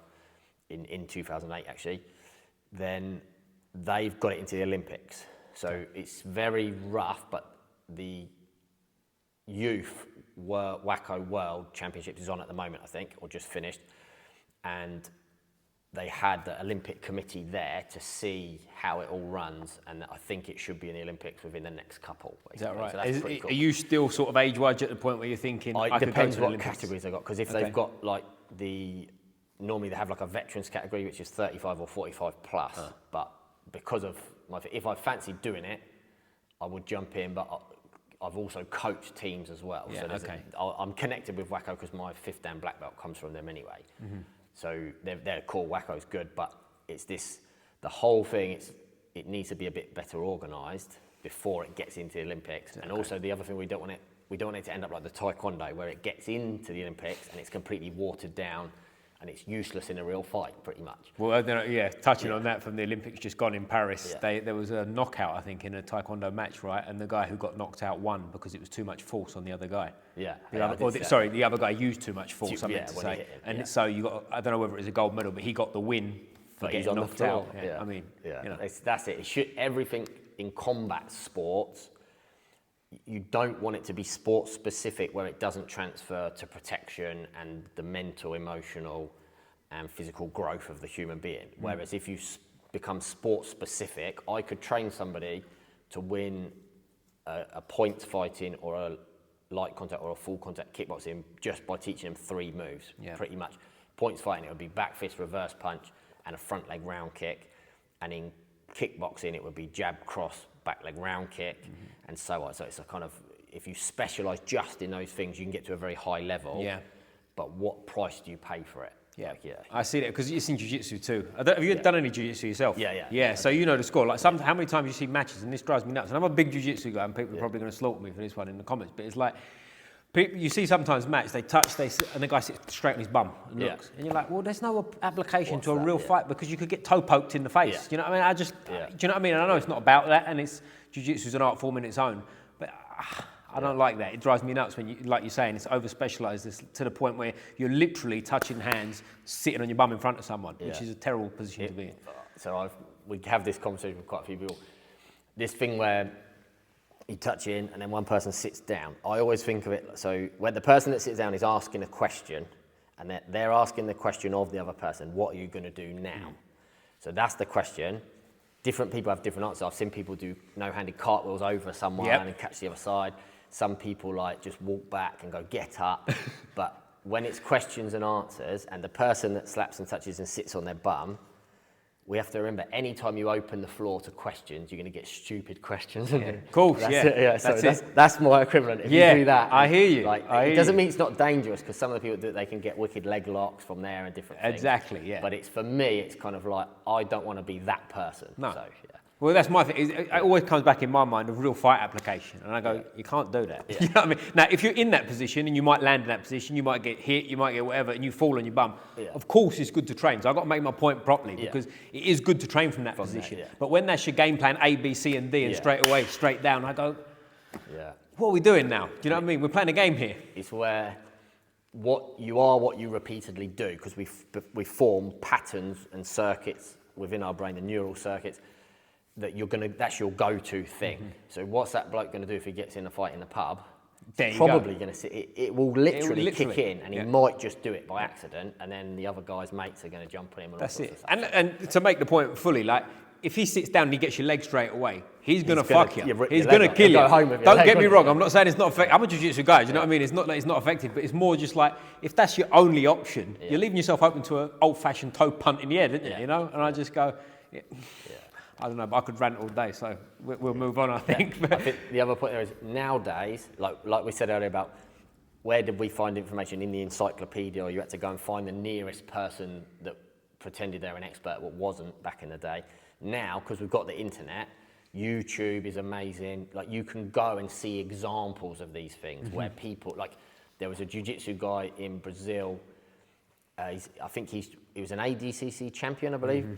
in 2008 actually. Then they've got it into the Olympics. So it's very rough, but the youth WACO World Championships is on at the moment, I think, or just finished. And they had the Olympic committee there to see how it all runs, and I think it should be in the Olympics within the next couple. Is that right? So that's pretty cool. Are you still sort of age-wise at the point where you're thinking, It depends what categories they've got, because if they've got like normally they have like a veterans category, which is 35 or 45 plus, but because of if I fancied doing it, I would jump in, but I've also coached teams as well. Yeah, so I'm connected with WACO because my 5th Dan black belt comes from them anyway. So they're cool, WACO's good, but it's the whole thing, it needs to be a bit better organised before it gets into the Olympics. And also the other thing, we don't want it to end up like the Taekwondo, where it gets into the Olympics and it's completely watered down and it's useless in a real fight, pretty much. Well, touching on that from the Olympics just gone in Paris, there was a knockout, I think, in a Taekwondo match, right? And the guy who got knocked out won because it was too much force on the other guy. Yeah. The other guy used too much force, I meant to say. So you got, I don't know whether it was a gold medal, but he got the win for getting knocked out. Yeah. I mean, that's it. Everything in combat sports, you don't want it to be sport specific where it doesn't transfer to protection and the mental, emotional and physical growth of the human being. Whereas if you become sport specific, I could train somebody to win a points fighting or a light contact or a full contact kickboxing just by teaching them 3 moves, pretty much. Points fighting, it would be back fist, reverse punch and a front leg round kick. And in kickboxing, it would be jab, cross, back leg round kick, and so on. So it's a kind of, if you specialise just in those things, you can get to a very high level. Yeah. But what price do you pay for it? Yeah, I see that because it's in jiu-jitsu too. Have you done any jiu-jitsu yourself? Yeah. So you know the score. Like how many times you see matches, and this drives me nuts. And I'm a big jiu-jitsu guy, and people are probably going to slaughter me for this one in the comments. But it's like, you see sometimes match, they touch, and the guy sits straight on his bum and looks. And you're like, well, there's no application to a real fight because you could get toe poked in the face. Yeah. Do you know what I mean? Do you know what I mean? And I know it's not about that, and jiu-jitsu is an art form in its own. But I don't like that. It drives me nuts when, like you're saying, it's over-specialised to the point where you're literally touching hands, sitting on your bum in front of someone, which is a terrible position to be in. So we have this conversation with quite a few people. This thing where you touch in and then one person sits down. I always think of it, so when the person that sits down is asking a question and they're asking the question of the other person, what are you going to do now? So that's the question. Different people have different answers. I've seen people do no-handed cartwheels over someone and catch the other side. Some people like just walk back and go get up. But when it's questions and answers and the person that slaps and touches and sits on their bum, we have to remember, any time you open the floor to questions, you're going to get stupid questions. Of course, That's my equivalent. If you do that, I hear you. It doesn't mean it's not dangerous, because some of the people do it, they can get wicked leg locks from there and different things. Exactly, yeah. But for me, it's kind of like, I don't want to be that person. No. So, Well, that's my thing. It always comes back in my mind, a real fight application. And I go, you can't do that. You know what I mean? Now, if you're in that position and you might land in that position, you might get hit, you might get whatever, and you fall on your bum, of course it's good to train. So I've got to make my point properly, because it is good to train from that position. But when that's your game plan, A, B, C, and D, and straight away, straight down, I go, what are we doing now? Do you know what I mean? We're playing a game here. It's where what you repeatedly do, because we form patterns and circuits within our brain, the neural circuits, that's your go-to thing. So what's that bloke going to do if he gets in a fight in the pub? He's probably going to sit. It will literally kick in, and he might just do it by accident, and then the other guy's mates are going to jump on him. That's it. And to make the point fully, like, if he sits down and he gets your leg straight away, he's going to fuck you. He's going to kill you. Don't get me wrong. I'm not saying it's not effective. I'm a jiu-jitsu guy. Do you know what I mean? It's not like it's not effective, but it's more just like, if that's your only option, you're leaving yourself open to an old-fashioned toe punt in the head, isn't you? You know? And I just go, I don't know, but I could rant all day, so we'll move on, I think. I think the other point there is, nowadays, like we said earlier about where did we find information? In the encyclopedia, or you had to go and find the nearest person that pretended they're an expert, but wasn't back in the day. Now, because we've got the internet, YouTube is amazing. Like, you can go and see examples of these things where people, like, there was a jiu-jitsu guy in Brazil. I think he was an ADCC champion, I believe,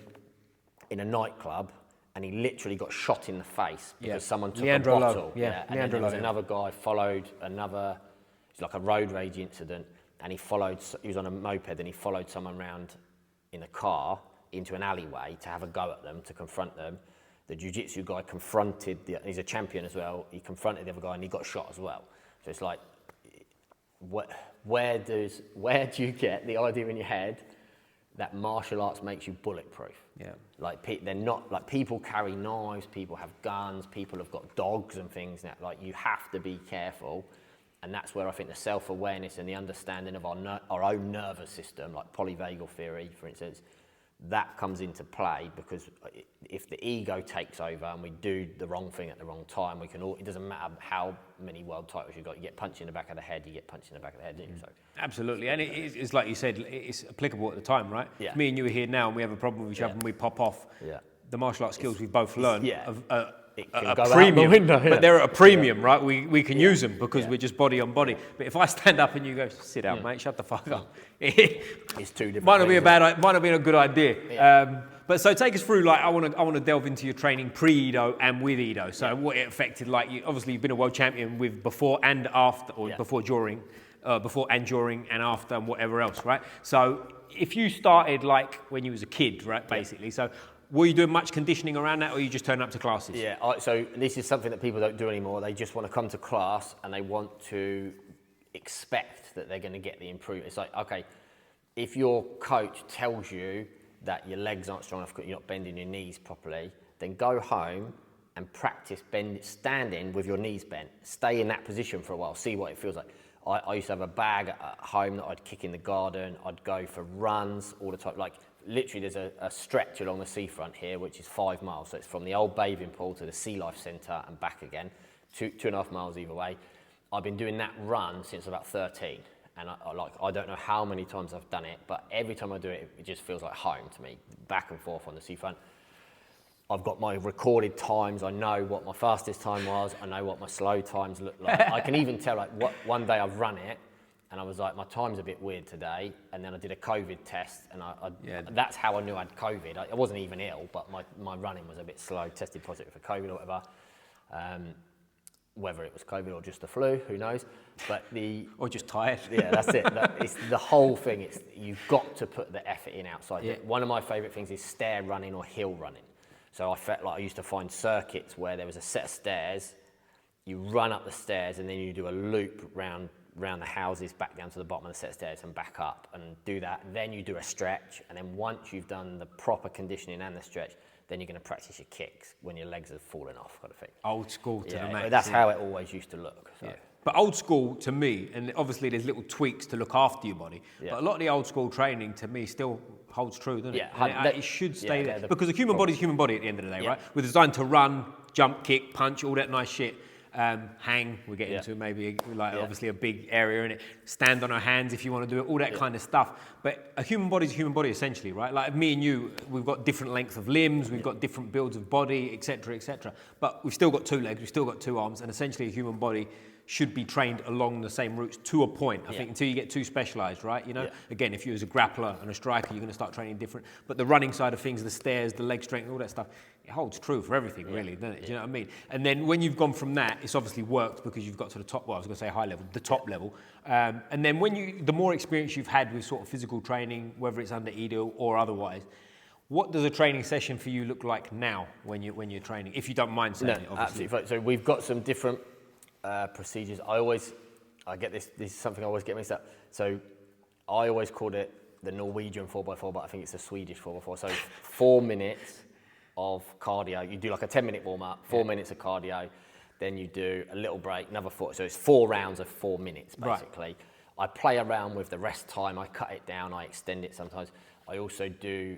in a nightclub, and he literally got shot in the face because someone took a bottle. And then there was another guy followed another, it's like a road rage incident, and he was on a moped, and he followed someone around in a car into an alleyway to have a go at them, to confront them. The jiu-jitsu guy he's a champion as well, he confronted the other guy and he got shot as well. So it's like, where do you get the idea in your head that martial arts makes you bulletproof? Yeah. Like, they're not, like, people carry knives, people have guns, people have got dogs and things now. Like, you have to be careful. And that's where I think the self-awareness and the understanding of our own nervous system, like polyvagal theory, for instance, that comes into play, because if the ego takes over and we do the wrong thing at the wrong time, it doesn't matter how many world titles you've got, you get punched in the back of the head, you get punched in the back of the head, don't you? So, absolutely, and it's like you said, it's applicable at the time, right? Yeah. Me and you are here now and we have a problem with each other and we pop off. Yeah. The martial arts skills we've both learned a premium, window, but they're at a premium, right? We can use them because we're just body on body. But if I stand up and you go, sit down, mate, shut the fuck up. It's two different. Might not be a good idea. Yeah. But so take us through. Like, I want to delve into your training pre-Ido and with Ido. So what it affected. Like, obviously you've been a world champion with before and after, or before, during, before and during and after, and whatever else, right? So if you started like when you was a kid, right, basically. So were you doing much conditioning around that, or you just turn up to classes? Yeah, so this is something that people don't do anymore. They just want to come to class and they want to expect that they're going to get the improvement. It's like, okay, if your coach tells you that your legs aren't strong enough because you're not bending your knees properly, then go home and practice standing with your knees bent. Stay in that position for a while, see what it feels like. I used to have a bag at home that I'd kick in the garden. I'd go for runs all the time. Like, literally, there's a stretch along the seafront here, which is 5 miles. So it's from the old bathing pool to the Sea Life Centre and back again, 2.5 miles either way. I've been doing that run since about 13. And I don't know how many times I've done it, but every time I do it, it just feels like home to me, back and forth on the seafront. I've got my recorded times. I know what my fastest time was. I know what my slow times look like. I can even tell, like, one day I've run it, and I was like, my time's a bit weird today. And then I did a COVID test, and that's how I knew I had COVID. I wasn't even ill, but my running was a bit slow, tested positive for COVID or whatever. Whether it was COVID or just the flu, who knows? But or just tired. Yeah, that's it. It's the whole thing. You've got to put the effort in outside. Yeah. One of my favourite things is stair running or hill running. So I felt like I used to find circuits where there was a set of stairs, you run up the stairs and then you do a loop round the houses, back down to the bottom of the set of stairs and back up, and do that. Then you do a stretch, and then once you've done the proper conditioning and the stretch, then you're going to practice your kicks when your legs have fallen off, kind of thing. Old school to the max. That's how it always used to look. So. Yeah. But old school to me, and obviously there's little tweaks to look after your body, but a lot of the old school training to me still holds true, doesn't it? Yeah, it should stay there. Because the human body is human body at the end of the day, right? We're designed to run, jump, kick, punch, all that nice shit. Hang, we'll get into maybe obviously a big area in it. Stand on our hands if you want to do it, all that kind of stuff. But a human body is a human body essentially, right? Like me and you, we've got different lengths of limbs, we've got different builds of body, etc., etc. But we've still got 2 legs, we've still got 2 arms, and essentially a human body should be trained along the same routes to a point, I think, until you get too specialised, right? You know, again, if you was a grappler and a striker, you're going to start training different. But the running side of things, the stairs, the leg strength, all that stuff, it holds true for everything, really, doesn't it? Do you know what I mean? And then when you've gone from that, it's obviously worked because you've got to the top, well, I was going to say high level, the top level. And then the more experience you've had with sort of physical training, whether it's under Ido or otherwise, what does a training session for you look like now when you're training, if you don't mind saying it, obviously? Absolutely. So we've got some different procedures. I get this is something I always get mixed up. So I always called it the Norwegian 4x4, but I think it's the Swedish 4x4. So 4 minutes of cardio. You do like a 10-minute warm-up, 4 minutes of cardio, then you do a little break, another 4. So it's 4 rounds of 4 minutes, basically. Right. I play around with the rest time. I cut it down, I extend it sometimes. I also do,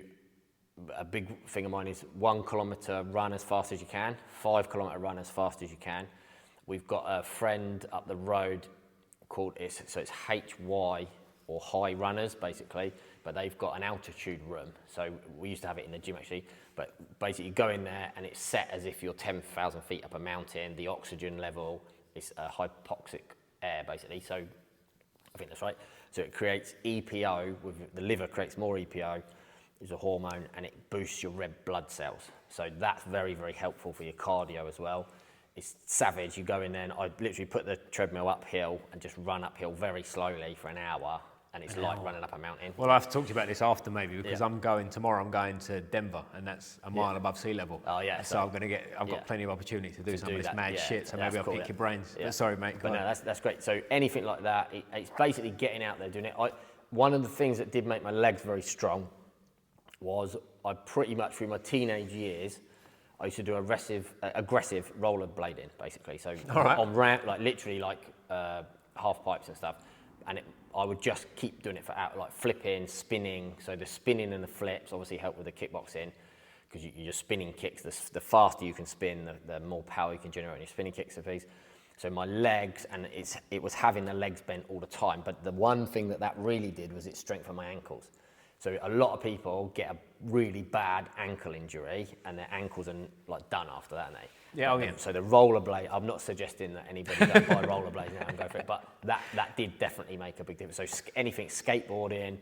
a big thing of mine is 1 kilometre run as fast as you can, 5 kilometre run as fast as you can. We've got a friend up the road called, it's HY or high runners basically, but they've got an altitude room. So we used to have it in the gym actually, but basically you go in there and it's set as if you're 10,000 feet up a mountain. The oxygen level is hypoxic air basically. So I think that's right. So it creates EPO, with the liver creates more EPO, is a hormone, and it boosts your red blood cells. So that's very, very helpful for your cardio as well. It's savage. You go in there and I literally put the treadmill uphill and just run uphill very slowly for an hour, and it's like running up a mountain. Well, I have to talk to you about this after maybe, because tomorrow I'm going to Denver, and that's a mile above sea level. Oh yeah. So I've got plenty of opportunity to do some of this mad shit, so maybe I'll pick your brains. Yeah. But sorry mate, But no, that's great. So anything like that, it's basically getting out there, doing it. One of the things that did make my legs very strong was I pretty much through my teenage years, I used to do aggressive rollerblading basically. So on ramp, like literally like half pipes and stuff, and I would just keep doing it for out, like flipping, spinning. So the spinning and the flips obviously help with the kickboxing, because you're spinning kicks. The faster you can spin, the more power you can generate in your spinning kicks of these. So my legs, and it was having the legs bent all the time. But the one thing that really did was it strengthened my ankles. So a lot of people get a really bad ankle injury, and their ankles are like done after that, aren't they? Yeah, So the rollerblade, I'm not suggesting that anybody go buy rollerblades now and go for it, but that did definitely make a big difference. So anything skateboarding,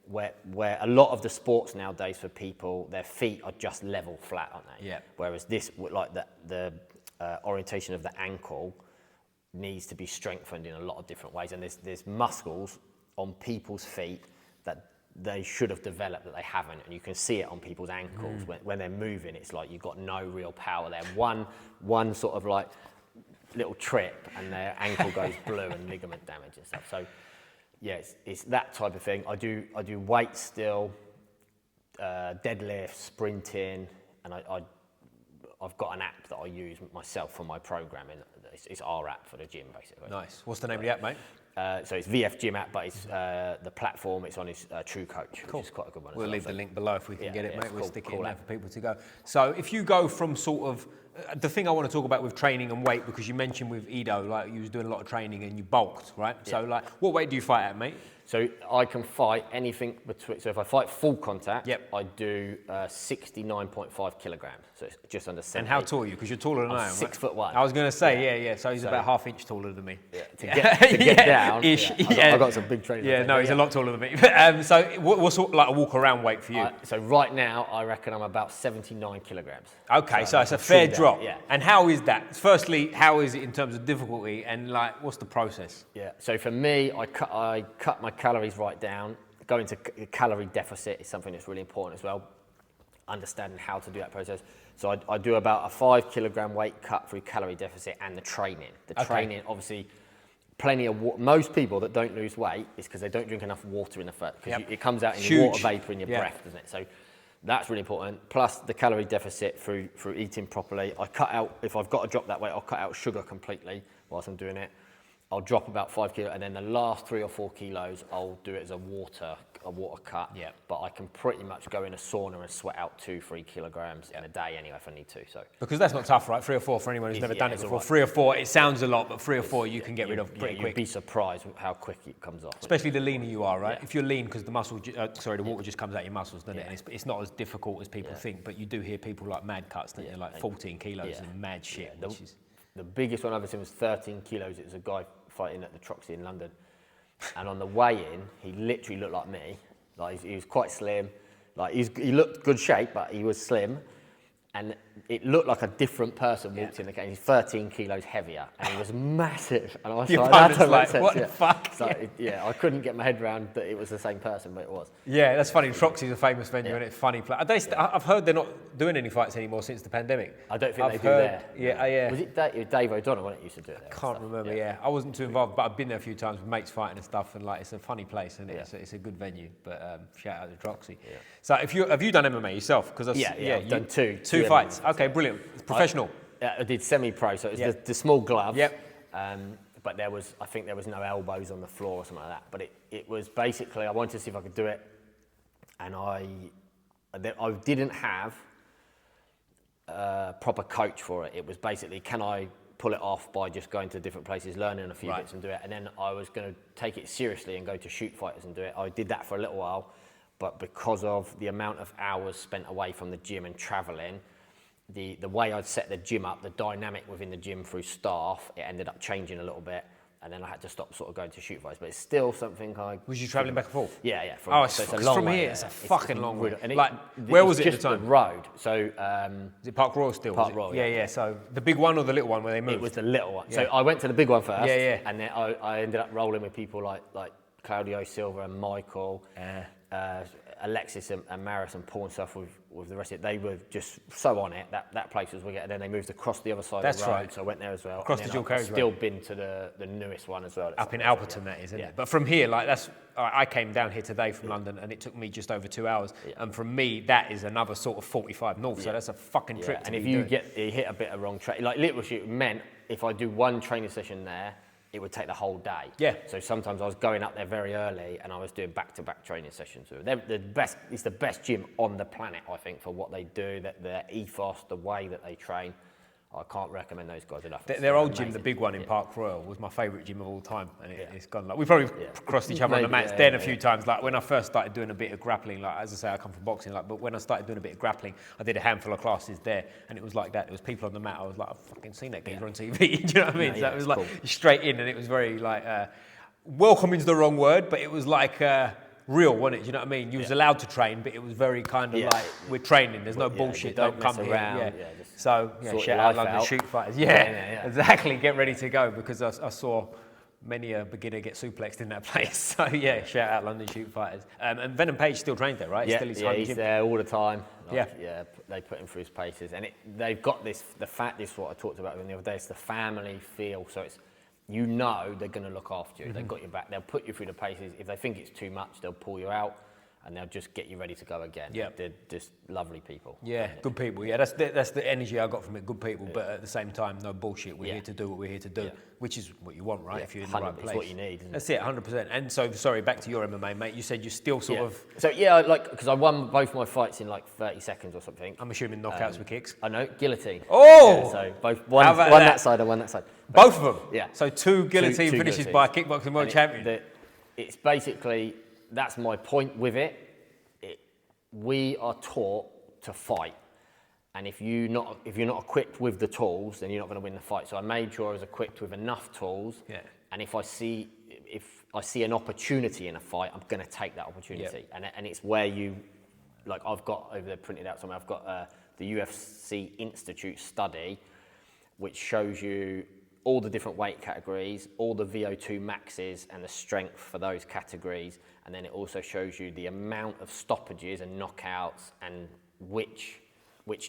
where a lot of the sports nowadays for people, their feet are just level flat, aren't they? Yeah. Whereas this, like the orientation of the ankle needs to be strengthened in a lot of different ways, and there's muscles on people's feet that they should have developed that they haven't, and you can see it on people's ankles when they're moving. It's like you've got no real power there. One sort of like little trip and their ankle goes blue and ligament damage and stuff. So yeah, it's that type of thing. I do weights still, deadlift, sprinting, and I've got an app that I use myself for my programming. It's our app for the gym basically. Nice. What's the name of the app, mate? So it's VF Gym app, but it's the platform. It's on his True Coach, which is quite a good one. We'll leave the link below if we can get it, mate. We'll stick it in there app. for people to go. So if you go from sort of the thing I want to talk about with training and weight, because you mentioned with Ido, like you was doing a lot of training and you bulked, right? Yeah. So like, what weight do you fight at, mate? So I can fight anything between. So if I fight full contact, I do 69.5 kilograms. So it's just under 70. And how tall are you? Because you're taller than I am. 6'1". I was going to say, yeah. So he's about half inch taller than me. Yeah. To get down, I've got some big training. Yeah, no, he's a lot taller than me. So what's like a walk around weight for you? So right now, I reckon I'm about 79 kilograms. Okay, so it's a fair drop. Yeah. And how is that? Firstly, how is it in terms of difficulty, and like, what's the process? Yeah. So for me, I cut my calories right down. Going to calorie deficit is something that's really important as well. Understanding how to do that process. So I do about a 5 kilogram weight cut through calorie deficit and the training. Training, obviously, plenty of water. Most people that don't lose weight is because they don't drink enough water in the first, because it comes out in your water vapor in your breath, doesn't it? So that's really important. Plus the calorie deficit through eating properly. I cut out, if I've got to drop that weight, I'll cut out sugar completely whilst I'm doing it. I'll drop about 5 kilos, and then the last 3 or 4 kilos, I'll do it as a water cut. Yeah. But I can pretty much go in a sauna and sweat out 2-3 kilograms in a day anyway if I need to. So because that's not tough, right? 3 or 4 for anyone who's never done it before. 3 or 4, it sounds a lot, but 3 or 4 you can get rid of pretty quick. You'd be surprised how quick it comes off. Especially the leaner you are, right? Yeah. If you're lean, because the water just comes out your muscles, doesn't it? And it's not as difficult as people think. But you do hear people like mad cuts, don't you? Like 14 kilos and mad shit. The biggest one I've ever seen was 13 kilos. It was a guy fighting at the Troxy in London, and on the weigh-in, he literally looked like me. Like he was quite slim. Like he looked good shape, but he was slim, and it looked like a different person walked in the cage. He's 13 kilos heavier, and he was massive. And I was like, what the fuck? So I couldn't get my head around that it was the same person, but it was. Yeah, that's funny. Troxy's a famous venue, and it's funny. I've heard they're not doing any fights anymore since the pandemic. I don't think they do there. Yeah. Was it Dave O'Donnell when it used to do it there? I can't remember. Yeah, I wasn't too involved, but I've been there a few times with mates fighting and stuff, and like it's a funny place, and it's a good venue. But shout out to Troxy. Yeah. So have you done MMA yourself? Because I've done two fights. Okay, brilliant. Professional. I did semi-pro, so it was the small gloves. Yep. But I think there was no elbows on the floor or something like that. But it was basically, I wanted to see if I could do it, and I didn't have a proper coach for it. It was basically, can I pull it off by just going to different places, learning a few bits and do it. And then I was going to take it seriously and go to shoot fighters and do it. I did that for a little while, but because of the amount of hours spent away from the gym and traveling, the way I'd set the gym up, the dynamic within the gym through staff, it ended up changing a little bit. And then I had to stop sort of going to shoot fights, but it's still something I... Was you travelling back and forth? Yeah. So it's a long way. It's a fucking long way. And like, where was it at the time? The road. So... is it Park Royal still? Park Royal, yeah. So the big one or the little one where they moved? It was the little one. Yeah. So I went to the big one first. Yeah. And then I ended up rolling with people like Claudio Silva and Michael, Alexis and Maris and Paul and stuff with the rest of it. They were just so on it. That place was wicked. And then they moved across the other side of the road. Right. So I went there as well. Across the dual carriageway. I've still been to the newest one as well. Up in Alperton, that is, isn't it? But from here, like I came down here today from London and it took me just over 2 hours. Yeah. And from me, that is another sort of 45 north. So that's a fucking trip to And if you hit a bit of wrong track, like Little Shoot meant if I do one training session there, it would take the whole day. Yeah. So sometimes I was going up there very early and I was doing back-to-back training sessions. They're the best. It's the best gym on the planet, I think, for what they do, their ethos, the way that they train. I can't recommend those guys enough. Their old gym, the big one in Park Royal, was my favourite gym of all time, and it's gone. Like we probably crossed each other on the mats then a few times. Like when I first started doing a bit of grappling, like as I say, I come from boxing. Like, but when I started doing a bit of grappling, I did a handful of classes there, and it was like that. There was people on the mat. I was like, I've fucking seen that geezer on TV. Do you know what I mean? So it was like straight in, and it was very like welcoming's the wrong word, but it was like. Real, wasn't it? Do you know what I mean? You was allowed to train, but it was very kind of like we're training. There's no bullshit. Don't come around. So shout out London Shoot Fighters. Exactly. Get ready to go because I saw many a beginner get suplexed in that place. So shout out London Shoot Fighters. And Venom Page still trains there, right? He's there all the time. They put him through his paces, and they've got this. This is what I talked about the other day. It's the family feel. So it's. You know they're going to look after you. They've got your back. They'll put you through the paces. If they think it's too much, they'll pull you out, and they'll just get you ready to go again. Yeah, they're just lovely people. Yeah, good people. Yeah, that's the energy I got from it. Good people, but at the same time, no bullshit. We're here to do what we're here to do, which is what you want, right? Yeah, if you're in the right place, it's what you need. That's it, 100%. And so, sorry, back to your MMA, mate. You said you're still sort of. So because I won both my fights in like 30 seconds or something. I'm assuming knockouts with kicks. I know, guillotine. Oh, so both one that side and one that side. Both of them? Yeah. So two guillotine finishes by a kickboxing world champion. It's basically, that's my point with it. We are taught to fight. And if you're not equipped with the tools, then you're not going to win the fight. So I made sure I was equipped with enough tools. Yeah. And if I see an opportunity in a fight, I'm going to take that opportunity. Yeah. And it's where you, like I've got over there printed out somewhere, I've got the UFC Institute study, which shows you all the different weight categories, all the VO2 maxes and the strength for those categories. And then it also shows you the amount of stoppages and knockouts and which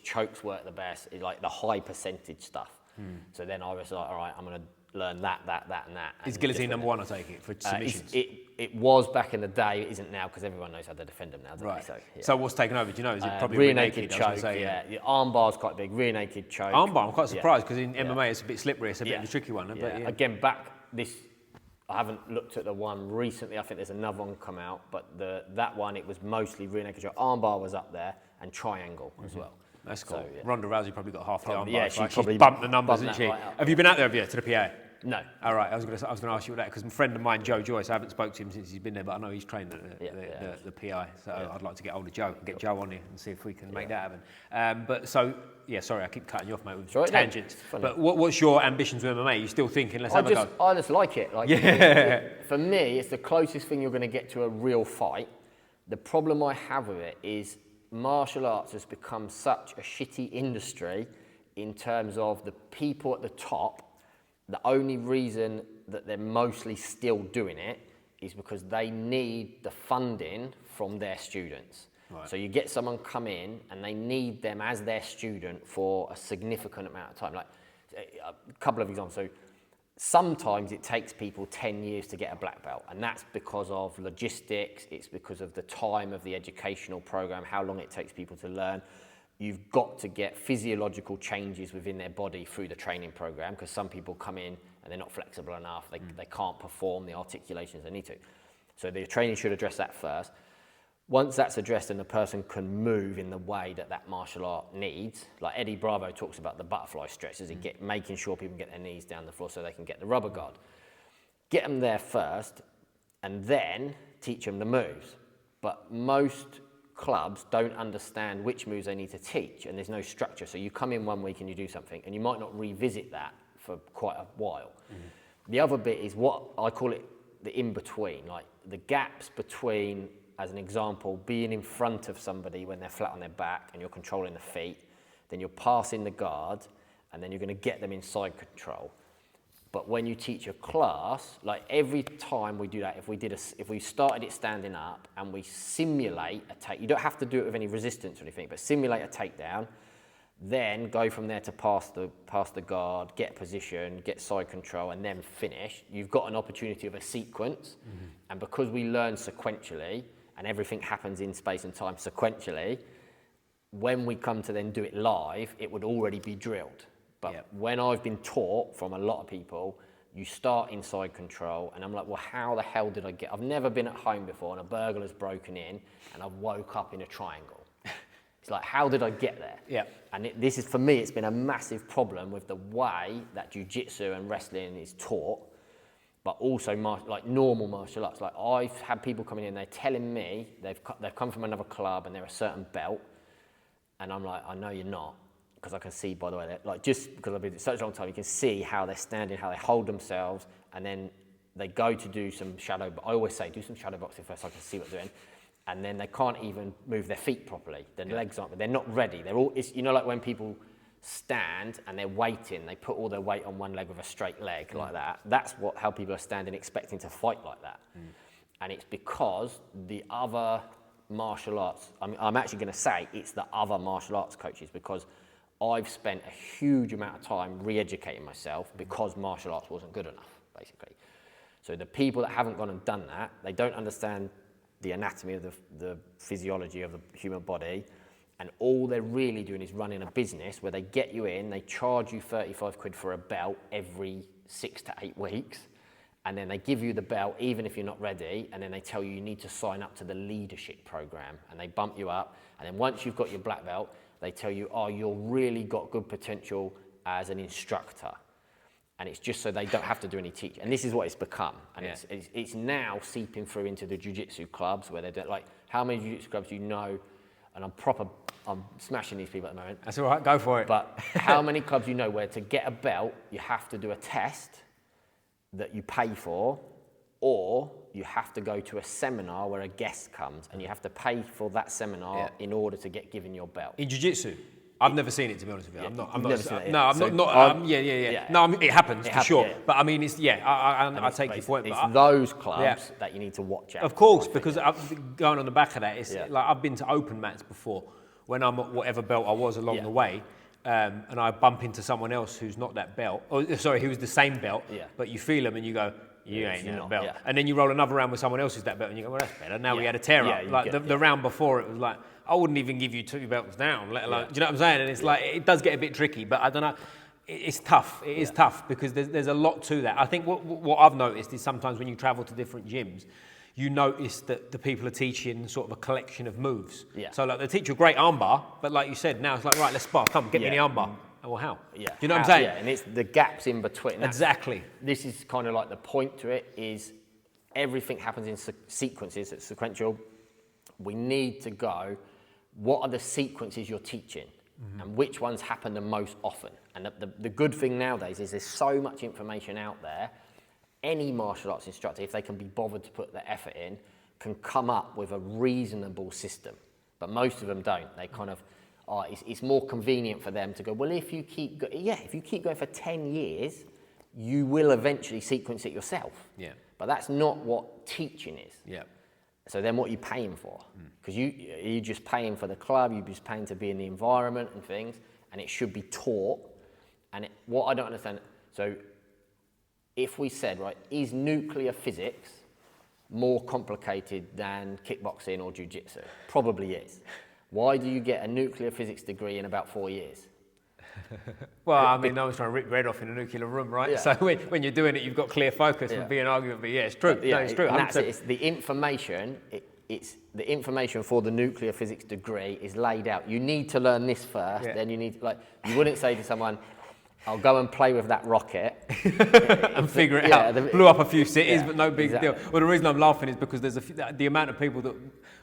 chokes work the best, like the high percentage stuff. So then I was like, all right, I'm going to learn that, and that. Is guillotine number one, I take it, for submissions? It was back in the day, it isn't now because everyone knows how to defend them now, doesn't they? So what's taken over? Do you know? Is it probably rear naked choke? The arm bar's quite big, rear naked choke. Arm bar, I'm quite surprised because in MMA it's a bit slippery, it's a bit of a tricky one. But Again, I haven't looked at the one recently, I think there's another one come out, but that one, it was mostly rear naked choke. Arm bar was up there and triangle as well. That's cool. So, Ronda Rousey probably got half the arm bar. Yeah, she's bumped the numbers, hasn't she? Have you been out there to the PA? No. All right, I was going to ask you that because a friend of mine, Joe Joyce, I haven't spoke to him since he's been there, but I know he's trained at the PI, so I'd like to get hold of Joe and get Joe on here and see if we can make that happen. Sorry, I keep cutting you off, mate, with tangents. But what's your ambitions with MMA? You still thinking, let's have a go? I just like it. For me, it's the closest thing you're going to get to a real fight. The problem I have with it is martial arts has become such a shitty industry in terms of the people at the top. The only reason that they're mostly still doing it is because they need the funding from their students. Right. So you get someone come in and they need them as their student for a significant amount of time. Like a couple of examples. So sometimes it takes people 10 years to get a black belt, and that's because of logistics, it's because of the time of the educational program, how long it takes people to learn. You've got to get physiological changes within their body through the training program, because some people come in and they're not flexible enough, they can't perform the articulations they need to. So the training should address that first. Once that's addressed and the person can move in the way that that martial art needs, like Eddie Bravo talks about the butterfly stretches, making sure people get their knees down the floor so they can get the rubber guard. Get them there first and then teach them the moves. But most clubs don't understand which moves they need to teach, and there's no structure. So you come in one week and you do something, and you might not revisit that for quite a while. The other bit is what I call it the in-between, like the gaps between, as an example, being in front of somebody when they're flat on their back and you're controlling the feet, then you're passing the guard, and then you're going to get them in side control. But when you teach a class, like every time we do that, if we started it standing up and we simulate a take, you don't have to do it with any resistance or anything, but simulate a takedown, then go from there to pass the guard, get position, get side control, and then finish. You've got an opportunity of a sequence, and because we learn sequentially, and everything happens in space and time sequentially, when we come to then do it live, it would already be drilled. But when I've been taught from a lot of people, you start inside control, and I'm like, well, how the hell did I get? I've never been at home before, and a burglar's broken in, and I've woke up in a triangle. It's like, how did I get there? Yeah. And this is, for me, it's been a massive problem with the way that jiu-jitsu and wrestling is taught, but also like normal martial arts. Like I've had people coming in, they're telling me they've come from another club and they're a certain belt, and I'm like, I know you're not. Because I can see, by the way, like just because I've been such a long time, you can see how they're standing, how they hold themselves, and then they go to do some shadow. I always say, do some shadow boxing first, so I can see what they're doing, and then they can't even move their feet properly. Their legs aren't. They're not ready. They're all. It's, you know, like when people stand and they're waiting, they put all their weight on one leg with a straight leg like that. That's how people are standing, expecting to fight like that, and it's because the other martial arts. I'm actually going to say it's the other martial arts coaches, because I've spent a huge amount of time re-educating myself because martial arts wasn't good enough, basically. So the people that haven't gone and done that, they don't understand the anatomy of the physiology of the human body, and all they're really doing is running a business where they get you in, they charge you 35 quid for a belt every 6 to 8 weeks, and then they give you the belt even if you're not ready, and then they tell you need to sign up to the leadership program, and they bump you up, and then once you've got your black belt, they tell you, oh, you've really got good potential as an instructor. And it's just so they don't have to do any teaching. And this is what it's become. And it's now seeping through into the jiu-jitsu clubs where they're like, how many jiu-jitsu clubs do you know? And I'm smashing these people at the moment. That's all right, go for it. But how many clubs you know where to get a belt, you have to do a test that you pay for, or you have to go to a seminar where a guest comes and you have to pay for that seminar in order to get given your belt. In jiu-jitsu? I've never seen it, to be honest with you. Yeah, I'm never seen it, no, I'm so not. No, it happens for sure. Yeah. But I mean, it's I take your point. It's but those clubs that you need to watch out. Of course, because going on the back of that, it's like I've been to open mats before when I'm at whatever belt I was along the way, and I bump into someone else who's not that belt, or sorry, who's the same belt, but you feel them and you go, you ain't in that belt. Yeah. And then you roll another round with someone else who's that belt and you go, well, that's better. Now we had a tear up. Like the round before, it was like, I wouldn't even give you 2 belts down, let alone, do you know what I'm saying? And it's like, it does get a bit tricky, but I don't know. It's tough. It is tough because there's a lot to that. I think what I've noticed is sometimes when you travel to different gyms, you notice that the people are teaching sort of a collection of moves. Yeah. So like they teach you a great armbar, but like you said, now it's like, right, let's spar. Come, get me the armbar. Well, how? Yeah. Do you know what I'm saying? Yeah, and it's the gaps in between. Exactly. This is kind of like the point to it is everything happens in sequences. It's sequential. We need to go, what are the sequences you're teaching? And which ones happen the most often? And the good thing nowadays is there's so much information out there. Any martial arts instructor, if they can be bothered to put the effort in, can come up with a reasonable system. But most of them don't. They kind of, it's more convenient for them to go, well, if you keep going for 10 years, you will eventually sequence it yourself. Yeah. But that's not what teaching is. Yeah. So then what are you paying for? Because you're just paying for the club, you're just paying to be in the environment and things, and it should be taught. And what I don't understand, so if we said, right, is nuclear physics more complicated than kickboxing or jiu-jitsu? Probably is. Why do you get a nuclear physics degree in about 4 years? Well, I mean, no one's trying to rip red off in a nuclear room, right? Yeah. So when you're doing it, you've got clear focus would be an argument, but yeah, it's true. No, it's true. And that's it. It's the information, it's the information for the nuclear physics degree is laid out. You need to learn this first, then you need, like, you wouldn't say to someone, I'll go and play with that rocket. And figure it out. Blew up a few cities, but no big deal. Well, the reason I'm laughing is because there's the amount of people that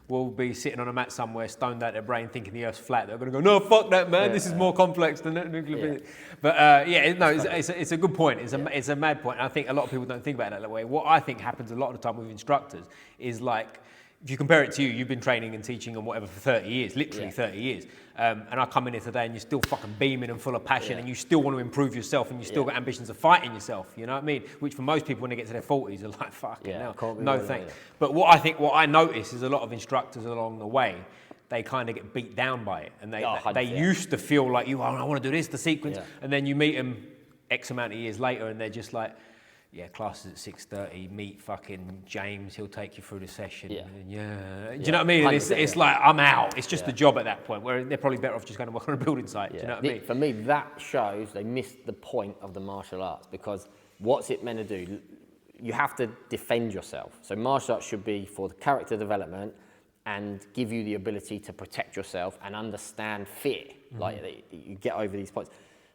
will be sitting on a mat somewhere, stoned out their brain, thinking the Earth's flat. They're going to go, no, fuck that, man. This is more complex than nuclear physics. But it's a good point. It's a mad point. And I think a lot of people don't think about it that way. What I think happens a lot of the time with instructors is like, if you compare it to you, you've been training and teaching and whatever for 30 years, literally 30 years. And I come in here today and you're still fucking beaming and full of passion and you still want to improve yourself and you still got ambitions of fighting yourself, you know what I mean? Which for most people when they get to their 40s are like, fucking hell, no thanks. But what I notice is a lot of instructors along the way, they kind of get beat down by it. And they used to feel like, I want to do this, the sequence. And then you meet them X amount of years later and they're just like, yeah, class is at 6:30, meet fucking James, he'll take you through the session. Do you know what I mean? It's like, I'm out. It's just a job at that point, where they're probably better off just going to work on a building site. Do you know what I mean? For me, that shows they missed the point of the martial arts, because what's it meant to do? You have to defend yourself. So martial arts should be for the character development and give you the ability to protect yourself and understand fear. Like, you get over these points.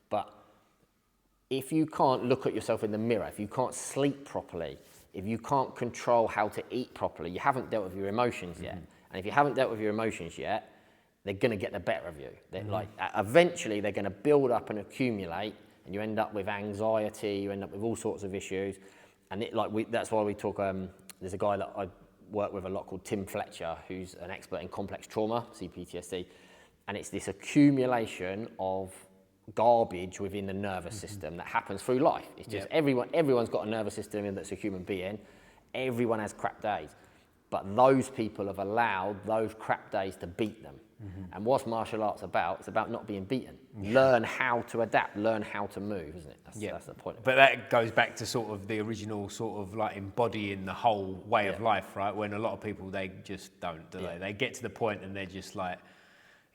But if you can't look at yourself in the mirror, if you can't sleep properly, if you can't control how to eat properly, you haven't dealt with your emotions yet. And if you haven't dealt with your emotions yet, they're going to get the better of you. Like, eventually, they're going to build up and accumulate, and you end up with anxiety, you end up with all sorts of issues. And that's why we talk, there's a guy that I work with a lot called Tim Fletcher, who's an expert in complex trauma, CPTSD, and it's this accumulation of garbage within the nervous system that happens through life. It's just everyone's got a nervous system that's a human being. Everyone has crap days. But those people have allowed those crap days to beat them. And what's martial arts about? It's about not being beaten. Learn how to adapt, learn how to move, isn't it? That's the point. But that goes back to sort of the original sort of like embodying the whole way of life, right? When a lot of people, they just don't, do they? They get to the point and they're just like,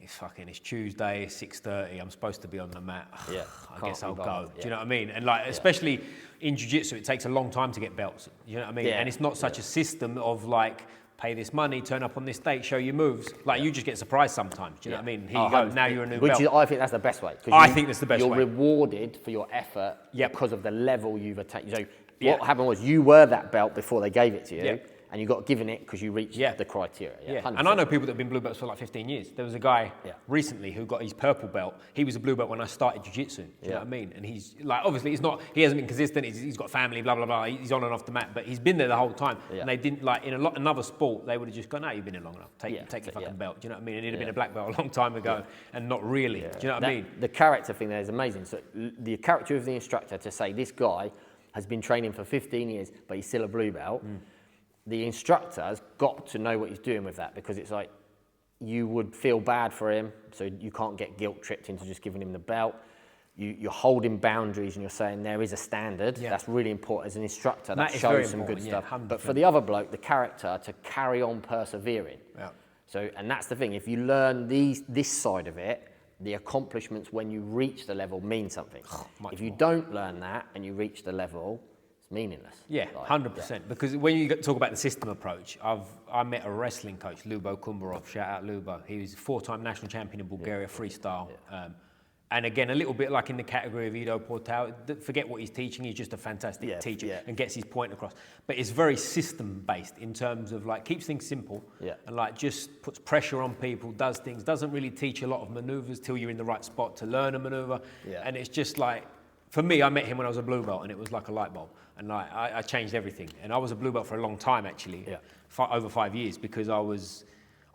it's Tuesday, 6:30, I'm supposed to be on the mat. I guess I'll go. Do you know what I mean? And like, especially in jiu-jitsu, it takes a long time to get belts. You know what I mean? And it's not such a system of like, pay this money, turn up on this date, show your moves. Like, you just get surprised sometimes. Do you know what I mean? Here you go, now you're a new belt. I think that's the best way. I think that's the best way. You're rewarded for your effort because of the level you've attained. So what happened was, you were that belt before they gave it to you. And you got given it because you reached the criteria. And I know people that have been blue belts for like 15 years. There was a guy recently who got his purple belt. He was a blue belt when I started jiu-jitsu. Do you know what I mean? And he's like, obviously he hasn't been consistent. He's got family, blah, blah, blah. He's on and off the mat, but he's been there the whole time. And they didn't, like, in another sport, they would have just gone, no, you've been here long enough. Take your fucking belt. Do you know what I mean? And he'd have been a black belt a long time ago and not really. Do you know what I mean? The character thing there is amazing. So the character of the instructor, to say this guy has been training for 15 years, but he's still a blue belt. The instructor's got to know what he's doing with that, because it's like, you would feel bad for him, so you can't get guilt tripped into just giving him the belt. You're holding boundaries and you're saying there is a standard. That's really important as an instructor. That shows some good stuff. 100%. But for the other bloke, the character, to carry on persevering. So, and that's the thing. If you learn this side of it, the accomplishments when you reach the level mean something. If you don't learn that and you reach the level, meaningless. 100%. Because when you talk about the system approach, I met a wrestling coach, Lubo Kumbarov, shout out Lubo. He was a 4-time national champion in Bulgaria, freestyle. And again, a little bit like in the category of Ido Portal, forget what he's teaching, he's just a fantastic teacher and gets his point across. But it's very system-based in terms of like, keeps things simple and like just puts pressure on people, does things, doesn't really teach a lot of maneuvers till you're in the right spot to learn a maneuver. And it's just like, for me, I met him when I was a blue belt and it was like a light bulb. And like, I changed everything. And I was a blue belt for a long time, actually, over 5 years, because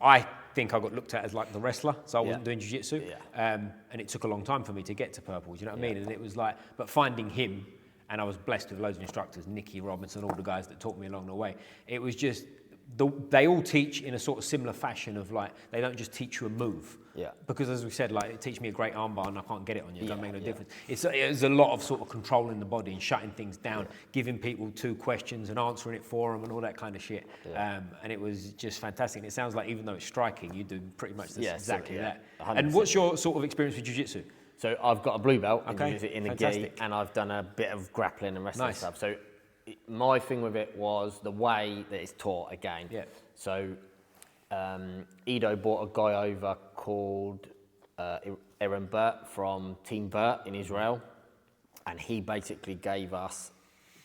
I think I got looked at as like the wrestler, so I wasn't doing jiu-jitsu. And it took a long time for me to get to purple, do you know what I mean? And it was like, but finding him, and I was blessed with loads of instructors, Nicky Robinson, all the guys that taught me along the way. It was just, they all teach in a sort of similar fashion of like, they don't just teach you a move. Because as we said, like, it teach me a great armbar and I can't get it on you, it don't make no difference. It's a lot of sort of controlling the body and shutting things down, giving people 2 questions and answering it for them and all that kind of shit. And it was just fantastic. And it sounds like, even though it's striking, you do pretty much exactly that. 100%. And what's your sort of experience with jiu-jitsu? So I've got a blue belt in the gi, and I've done a bit of grappling and wrestling stuff. So my thing with it was the way that it's taught again. So Ido brought a guy over called Aaron Burt from Team Burt in Israel, and he basically gave us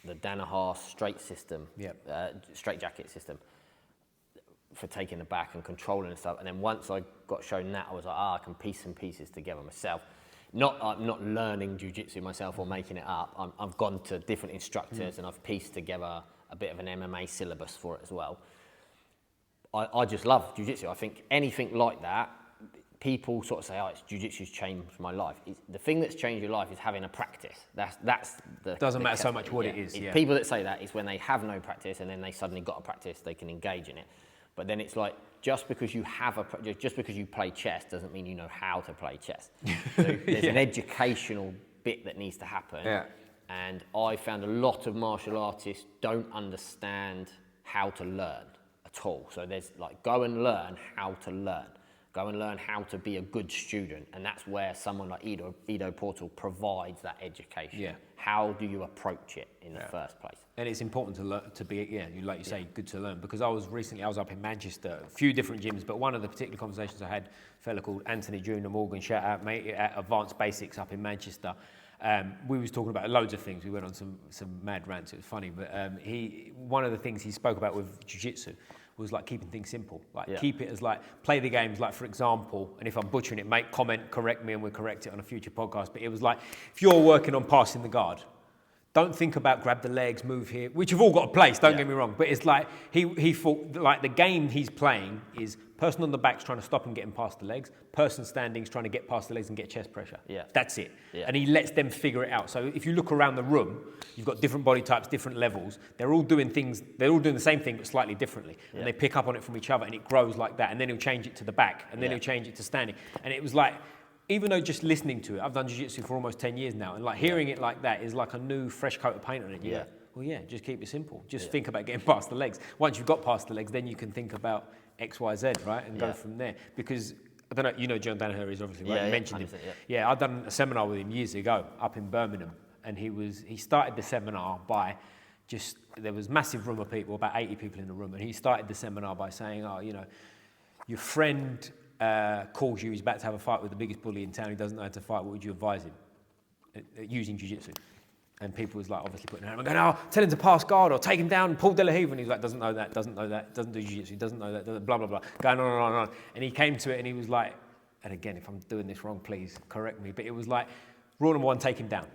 the Danaher straight system, straight jacket system for taking the back and controlling and stuff. And then once I got shown that, I was like, I can piece some pieces together myself. I'm not learning jiu-jitsu myself or making it up. I've gone to different instructors and I've pieced together a bit of an MMA syllabus for it as well. I just love jiu-jitsu. I think anything like that, people sort of say, it's jiu-jitsu's changed my life. The thing that's changed your life is having a practice. That's the... Doesn't matter so much what it is. Yeah. People that say that is when they have no practice and then they suddenly got a practice, they can engage in it. But then it's like, just because you play chess doesn't mean you know how to play chess. So there's an educational bit that needs to happen. Yeah. And I found a lot of martial artists don't understand how to learn at all. So there's like, go and learn how to learn. Go and learn how to be a good student. And that's where someone like Ido Portal provides that education. Yeah. How do you approach it in the first place? And it's important to learn, to be, like you say, good to learn. Because I was up in Manchester, a few different gyms, but one of the particular conversations I had, a fella called Anthony Junior Morgan, shout out mate, at Advanced Basics up in Manchester. We was talking about loads of things. We went on some mad rants. It was funny, but one of the things he spoke about with jiu-jitsu was like keeping things simple. Like keep it as like, play the games like, for example, and if I'm butchering it, make comment, correct me, and we'll correct it on a future podcast. But it was like, if you're working on passing the guard, don't think about grab the legs, move here, which have all got a place, don't get me wrong. But it's like, he thought, like the game he's playing is person on the back's trying to stop him getting past the legs, person standing's trying to get past the legs and get chest pressure. Yeah. That's it. Yeah. And he lets them figure it out. So if you look around the room, you've got different body types, different levels. They're all doing the same thing, but slightly differently. And they pick up on it from each other and it grows like that. And then he'll change it to the back and then he'll change it to standing. And it was like, even though just listening to it, I've done jiu-jitsu for almost 10 years now, and like hearing it like that is like a new fresh coat of paint on it. Yeah. Well, just keep it simple. Just think about getting past the legs. Once you've got past the legs, then you can think about X, Y, Z, right? And go from there. Because, I don't know, you know John Danaher is obviously, right? You mentioned him. Yeah, I've done a seminar with him years ago up in Birmingham, and he started the seminar by there was massive room of people, about 80 people in the room, and he started the seminar by saying, your friend calls you, he's about to have a fight with the biggest bully in town, he doesn't know how to fight, what would you advise him? Using jiu-jitsu. And people was like obviously putting their hand, going, tell him to pass guard or take him down, Paul De La Riva, and he's like, doesn't know that, doesn't do jiu-jitsu, doesn't know that, blah, blah, blah, going on. And he came to it and he was like, and again, if I'm doing this wrong, please correct me, but it was like, rule number one, take him down.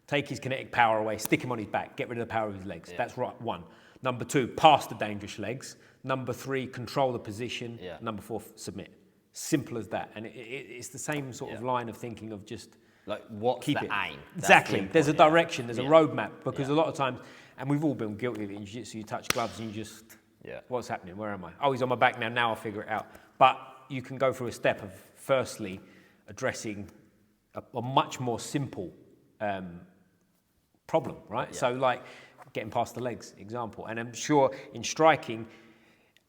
Take his kinetic power away, stick him on his back, get rid of the power of his legs. That's right, one. Number two, pass the dangerous legs. Number three, control the position. Number four, submit. Simple as that. And it's the same sort of line of thinking of just like what's the aim? Exactly. There's a direction, there's a roadmap, because a lot of times, and we've all been guilty of it in jiu-jitsu, you touch gloves and you just, what's happening? Where am I? Oh, he's on my back now I'll figure it out. But you can go through a step of firstly addressing a much more simple problem, right? So like getting past the legs, example. And I'm sure in striking,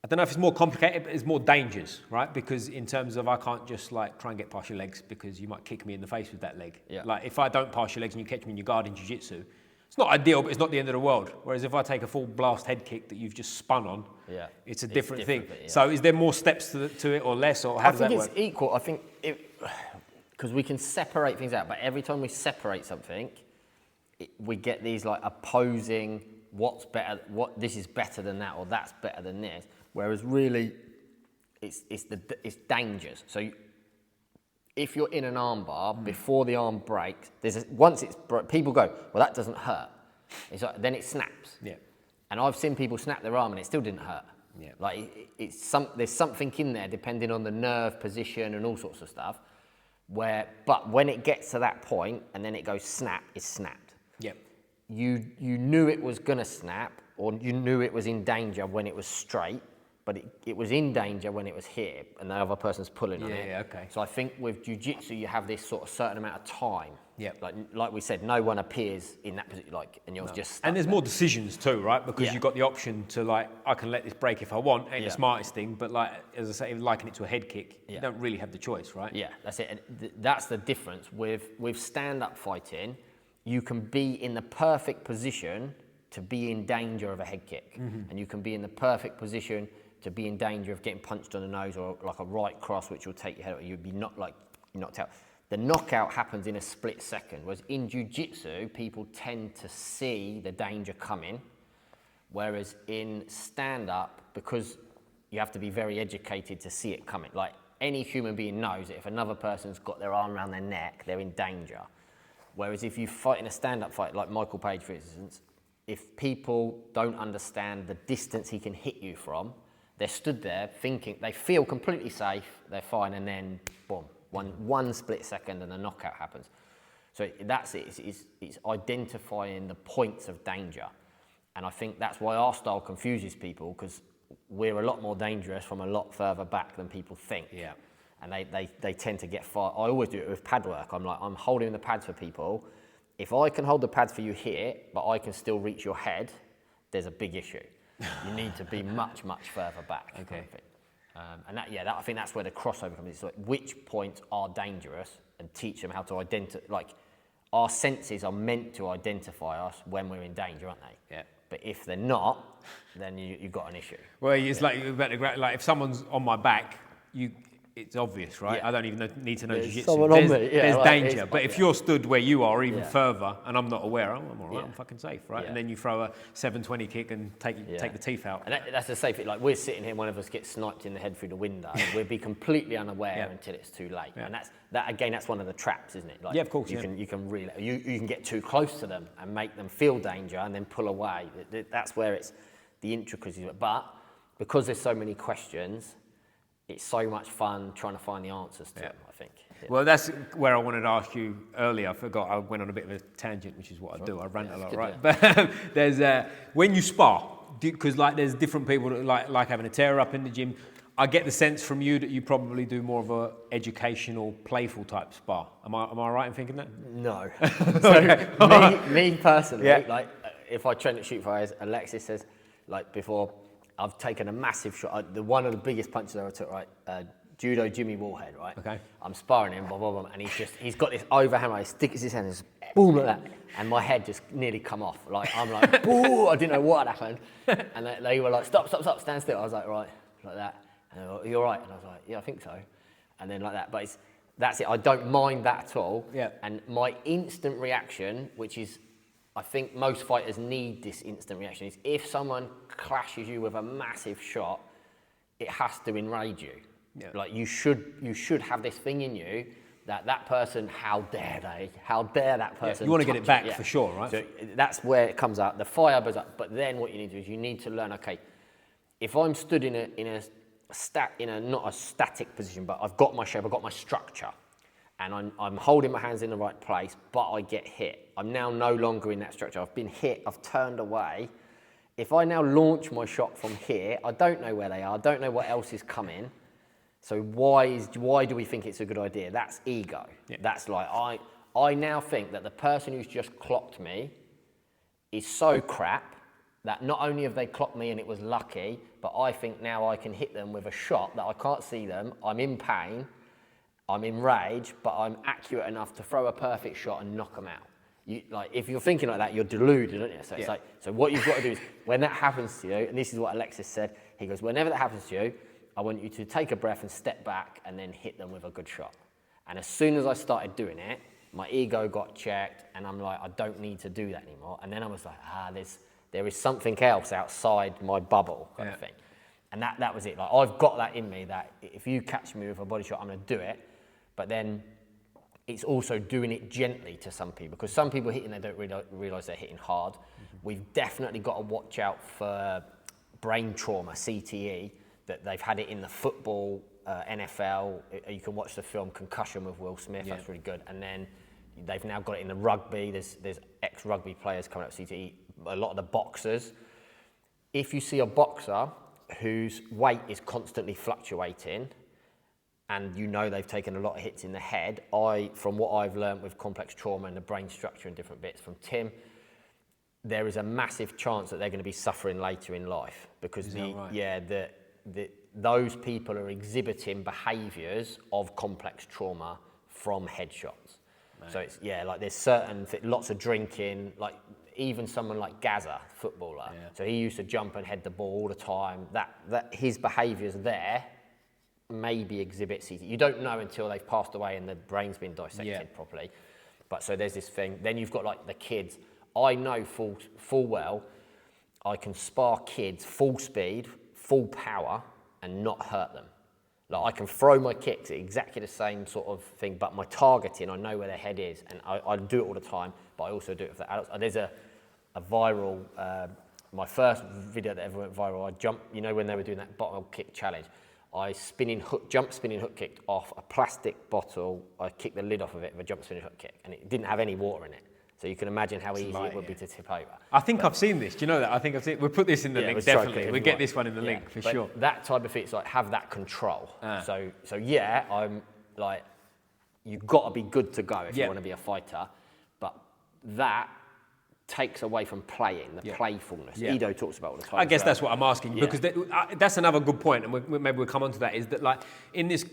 I don't know if it's more complicated, but it's more dangerous, right? Because in terms of I can't just like try and get past your legs because you might kick me in the face with that leg. Like if I don't pass your legs and you catch me in your guard in jiu-jitsu, it's not ideal, but it's not the end of the world. Whereas if I take a full blast head kick that you've just spun on, it's a different thing. So is there more steps to it or less, or how does that work? I think it's equal. I think because we can separate things out, but every time we separate something, we get these like opposing, what's better, this is better than that, or that's better than this. Whereas really, it's dangers. So if you're in an arm bar, before the arm breaks, people go, well, that doesn't hurt. It's like, then it snaps. And I've seen people snap their arm and it still didn't hurt. Like there's something in there, depending on the nerve position and all sorts of stuff. But when it gets to that point and then it goes snap, it's snapped. You knew it was gonna snap, or you knew it was in danger when it was straight. But it was in danger when it was here, and the other person's pulling on it. So I think with jiu-jitsu, you have this sort of certain amount of time. Like we said, no one appears in that position, and you're just stuck. And there's more decisions too, right? Because you've got the option to like, I can let this break if I want. Ain't the smartest thing, but like as I say, liken it to a head kick, you don't really have the choice, right? That's it. And that's the difference with stand-up fighting. You can be in the perfect position to be in danger of a head kick, and you can be in the perfect position to be in danger of getting punched on the nose or like a right cross, which will take your head out, you'd be knocked out. The knockout happens in a split second, whereas in jiu-jitsu, people tend to see the danger coming, whereas in stand-up, because you have to be very educated to see it coming. Like any human being knows that if another person's got their arm around their neck, they're in danger. Whereas if you fight in a stand-up fight, like Michael Page, for instance, if people don't understand the distance he can hit you from, they're stood there thinking, they feel completely safe, they're fine, and then boom, one split second and a knockout happens. So that's it, it's identifying the points of danger. And I think that's why our style confuses people, because we're a lot more dangerous from a lot further back than people think. Yeah. And they tend to get far. I always do it with pad work. I'm holding the pads for people. If I can hold the pads for you here, but I can still reach your head, there's a big issue. You need to be much, much further back. Okay. Kind of thing. I think that's where the crossover comes in. It's like which points are dangerous and teach them how to identify. Like our senses are meant to identify us when we're in danger, aren't they? Yeah. But if they're not, then you've got an issue. Well, it's like if someone's on my back, it's obvious, right? Yeah. I don't even need to know There's jiu-jitsu. someone on me. Yeah, There's like, danger. But if you're stood where you are, even further, and I'm not aware, I'm all right, I'm fucking safe, right? Yeah. And then you throw a 720 kick and take the teeth out. And that's the safe. Like we're sitting here, one of us gets sniped in the head through the window. We'll be completely unaware until it's too late. Yeah. And that's one of the traps, isn't it? Like, yeah, of course. You can really you can get too close to them and make them feel danger and then pull away. That's where it's the intricacies of it. But because there's so many questions, it's so much fun trying to find the answers to them, I think. Yeah. Well, that's where I wanted to ask you earlier. I forgot. I went on a bit of a tangent, which is what I do. I rant a lot, right? But there's when you spar, because like there's different people that like having a tear up in the gym. I get the sense from you that you probably do more of a educational, playful type spar. Am I right in thinking that? No. So me personally, like if I train at Shoot Fires, Alexis says, like before, I've taken a massive shot. One of the biggest punches I ever took, right? Judo Jimmy Wallhead, right? Okay. I'm sparring him, blah, blah, blah, and he's got this overhand, he sticks his hand and just boom like that, and my head just nearly come off. Like I'm like, boo! I didn't know what had happened, and they were like, stop, stand still. I was like, right, like that. And they were like, you're right, and I was like, yeah, I think so. And then like that, but that's it. I don't mind that at all. Yeah. And my instant reaction, which is, I think most fighters need this instant reaction, is if someone clashes you with a massive shot, it has to enrage you. Yeah. Like you should have this thing in you that person, how dare that person? You want to get it back for sure, right? So that's where it comes out. The fire goes up. But then what you need to do is you need to learn. Okay, if I'm stood in a not a static position, but I've got my shape, I've got my structure, and I'm holding my hands in the right place, but I get hit. I'm now no longer in that structure. I've been hit. I've turned away. If I now launch my shot from here, I don't know where they are. I don't know what else is coming. So why do we think it's a good idea? That's ego. Yeah. That's like, I now think that the person who's just clocked me is so crap that not only have they clocked me and it was lucky, but I think now I can hit them with a shot that I can't see them, I'm in pain, I'm in rage, but I'm accurate enough to throw a perfect shot and knock them out. If you're thinking like that, you're deluded, aren't you? So it's like, so what you've got to do is, when that happens to you, and this is what Alexis said, he goes, whenever that happens to you, I want you to take a breath and step back and then hit them with a good shot. And as soon as I started doing it, my ego got checked and I'm like, I don't need to do that anymore. And then I was like, there is something else outside my bubble kind of thing. And that was it. Like I've got that in me that if you catch me with a body shot, I'm going to do it. But then it's also doing it gently to some people, because some people hitting, they don't realise they're hitting hard. Mm-hmm. We've definitely got to watch out for brain trauma, CTE, that they've had it in the football, NFL. You can watch the film Concussion with Will Smith, that's really good. And then they've now got it in the rugby. There's ex-rugby players coming up with CTE, a lot of the boxers. If you see a boxer whose weight is constantly fluctuating, and you know they've taken a lot of hits in the head, from what I've learned with complex trauma and the brain structure and different bits from Tim, there is a massive chance that they're going to be suffering later in life, because those people are exhibiting behaviours of complex trauma from headshots. Right. So it's like there's lots of drinking, like even someone like Gaza, footballer, so he used to jump and head the ball all the time. That his behaviours there maybe exhibit CTE. You don't know until they've passed away and the brain's been dissected properly. But so there's this thing. Then you've got like the kids. I know full well I can spar kids full speed, full power, and not hurt them. Like I can throw my kicks at exactly the same sort of thing, but my targeting, I know where their head is, and I do it all the time, but I also do it for the adults. There's a viral, my first video that ever went viral, I jumped, you know when they were doing that bottle kick challenge, I jump spinning hook kicked off a plastic bottle, I kicked the lid off of it with a jump spinning hook kick, and it didn't have any water in it. So you can imagine how easy it would be to tip over. I think I've seen this. Do you know that? I think I've seen. We'll put this in the link, definitely. We'll get this one in the link for sure. That type of it's like have that control. So yeah, I'm like, you've got to be good to go if you want to be a fighter. But that takes away from playing, the playfulness. Ido talks about all the time. I guess that's what I'm asking, because that's another good point, and maybe we'll come on to that, is that like in this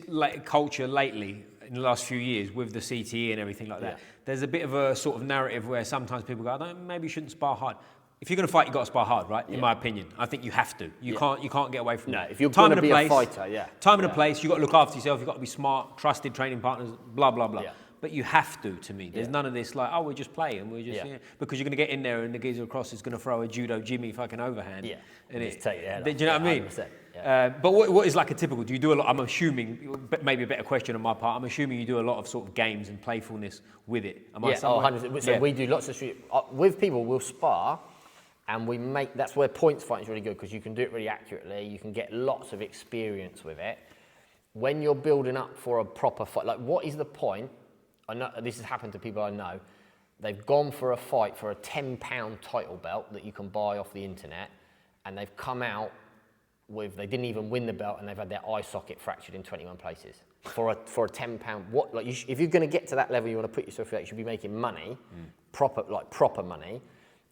culture lately, in the last few years with the CTE and everything like that, there's a bit of a sort of narrative where sometimes people go, maybe you shouldn't spar hard. If you're going to fight, you've got to spar hard, right? In my opinion. I think you have to. You can't get away from it. No, if you're going to be a fighter, Time and a place, you've got to look after yourself, you've got to be smart, trusted training partners, blah, blah, blah. But you have to me. There's none of this like, we're just playing, we're just because you're going to get in there and the geezer across is going to throw a judo Jimmy fucking overhand. And just take your head off. Do you know what I mean? But what is like a typical, do you do a lot, I'm assuming, maybe a better question on my part, I'm assuming you do a lot of sort of games and playfulness with it. Am I 100%. So we do lots of with people, we'll spar, and we make, that's where points fighting is really good, because you can do it really accurately, you can get lots of experience with it. When you're building up for a proper fight, like what is the point? I know this has happened to people I know. They've gone for a fight for a £10 title belt that you can buy off the internet, and they've come out with, they didn't even win the belt, and they've had their eye socket fractured in 21 places for a £10. What, like if you're going to get to that level, you want to put yourself through that, you should be making money, proper money.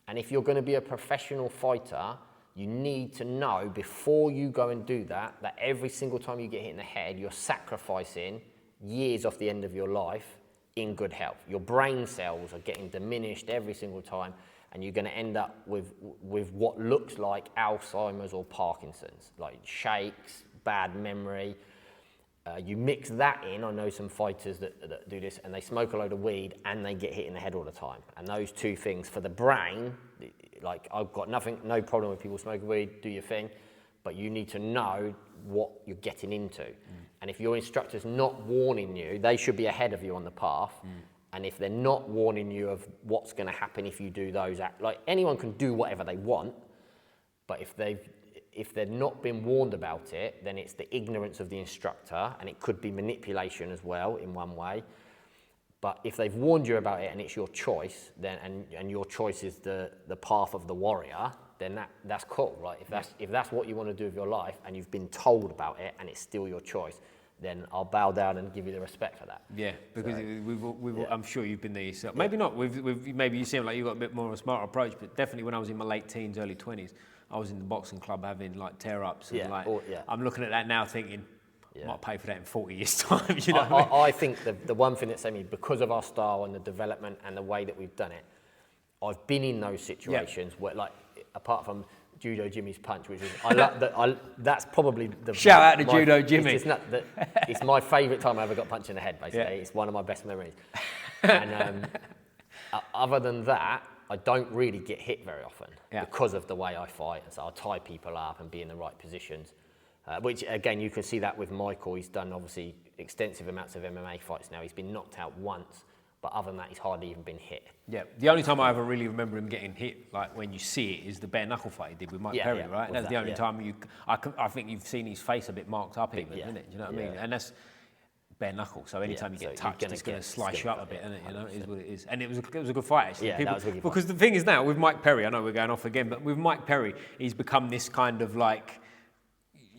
And if you're going to be a professional fighter, you need to know before you go and do that every single time you get hit in the head, you're sacrificing years off the end of your life in good health. Your brain cells are getting diminished every single time, and you're going to end up with what looks like Alzheimer's or Parkinson's, like shakes, bad memory. You mix that in, I know some fighters that do this, and they smoke a load of weed and they get hit in the head all the time. And those two things for the brain, like I've got no problem with people smoking weed, do your thing, but you need to know what you're getting into. And if your instructor's not warning you, they should be ahead of you on the path. And if they're not warning you of what's going to happen if you do those, like anyone can do whatever they want, but if they've not been warned about it, then it's the ignorance of the instructor, and it could be manipulation as well in one way. But if they've warned you about it and it's your choice, then and your choice is the path of the warrior, then that's cool, right? If that's what you want to do with your life and you've been told about it and it's still your choice, then I'll bow down and give you the respect for that. Yeah, because I'm sure you've been there yourself. Maybe not. Maybe you seem like you've got a bit more of a smart approach, but definitely when I was in my late teens, early 20s, I was in the boxing club having like tear-ups. And I'm looking at that now thinking, I might pay for that in 40 years' time. You know I think the one thing that saved me, because of our style and the development and the way that we've done it, I've been in those situations where, like, apart from Judo Jimmy's punch, which is that's probably the shout out to Judo Jimmy. It's my favourite time I ever got punched in the head. Basically, it's one of my best memories. And other than that, I don't really get hit very often because of the way I fight. And so I'll tie people up and be in the right positions. Which again, you can see that with Michael. He's done obviously extensive amounts of MMA fights now. He's been knocked out once. But other than that, he's hardly even been hit. Yeah, the only time I ever really remember him getting hit, like when you see it, is the bare knuckle fight he did with Mike Perry, right? That's the only time I think you've seen his face a bit marked up even, isn't it? Do you know what I mean? And that's bare knuckle, so anytime you get touched, it's going to slice you up a bit, isn't it? You know, it is what it is. And it was a good fight, actually. Yeah, that was really fun. Because the thing is now, with Mike Perry, I know we're going off again, but with Mike Perry, he's become this kind of like,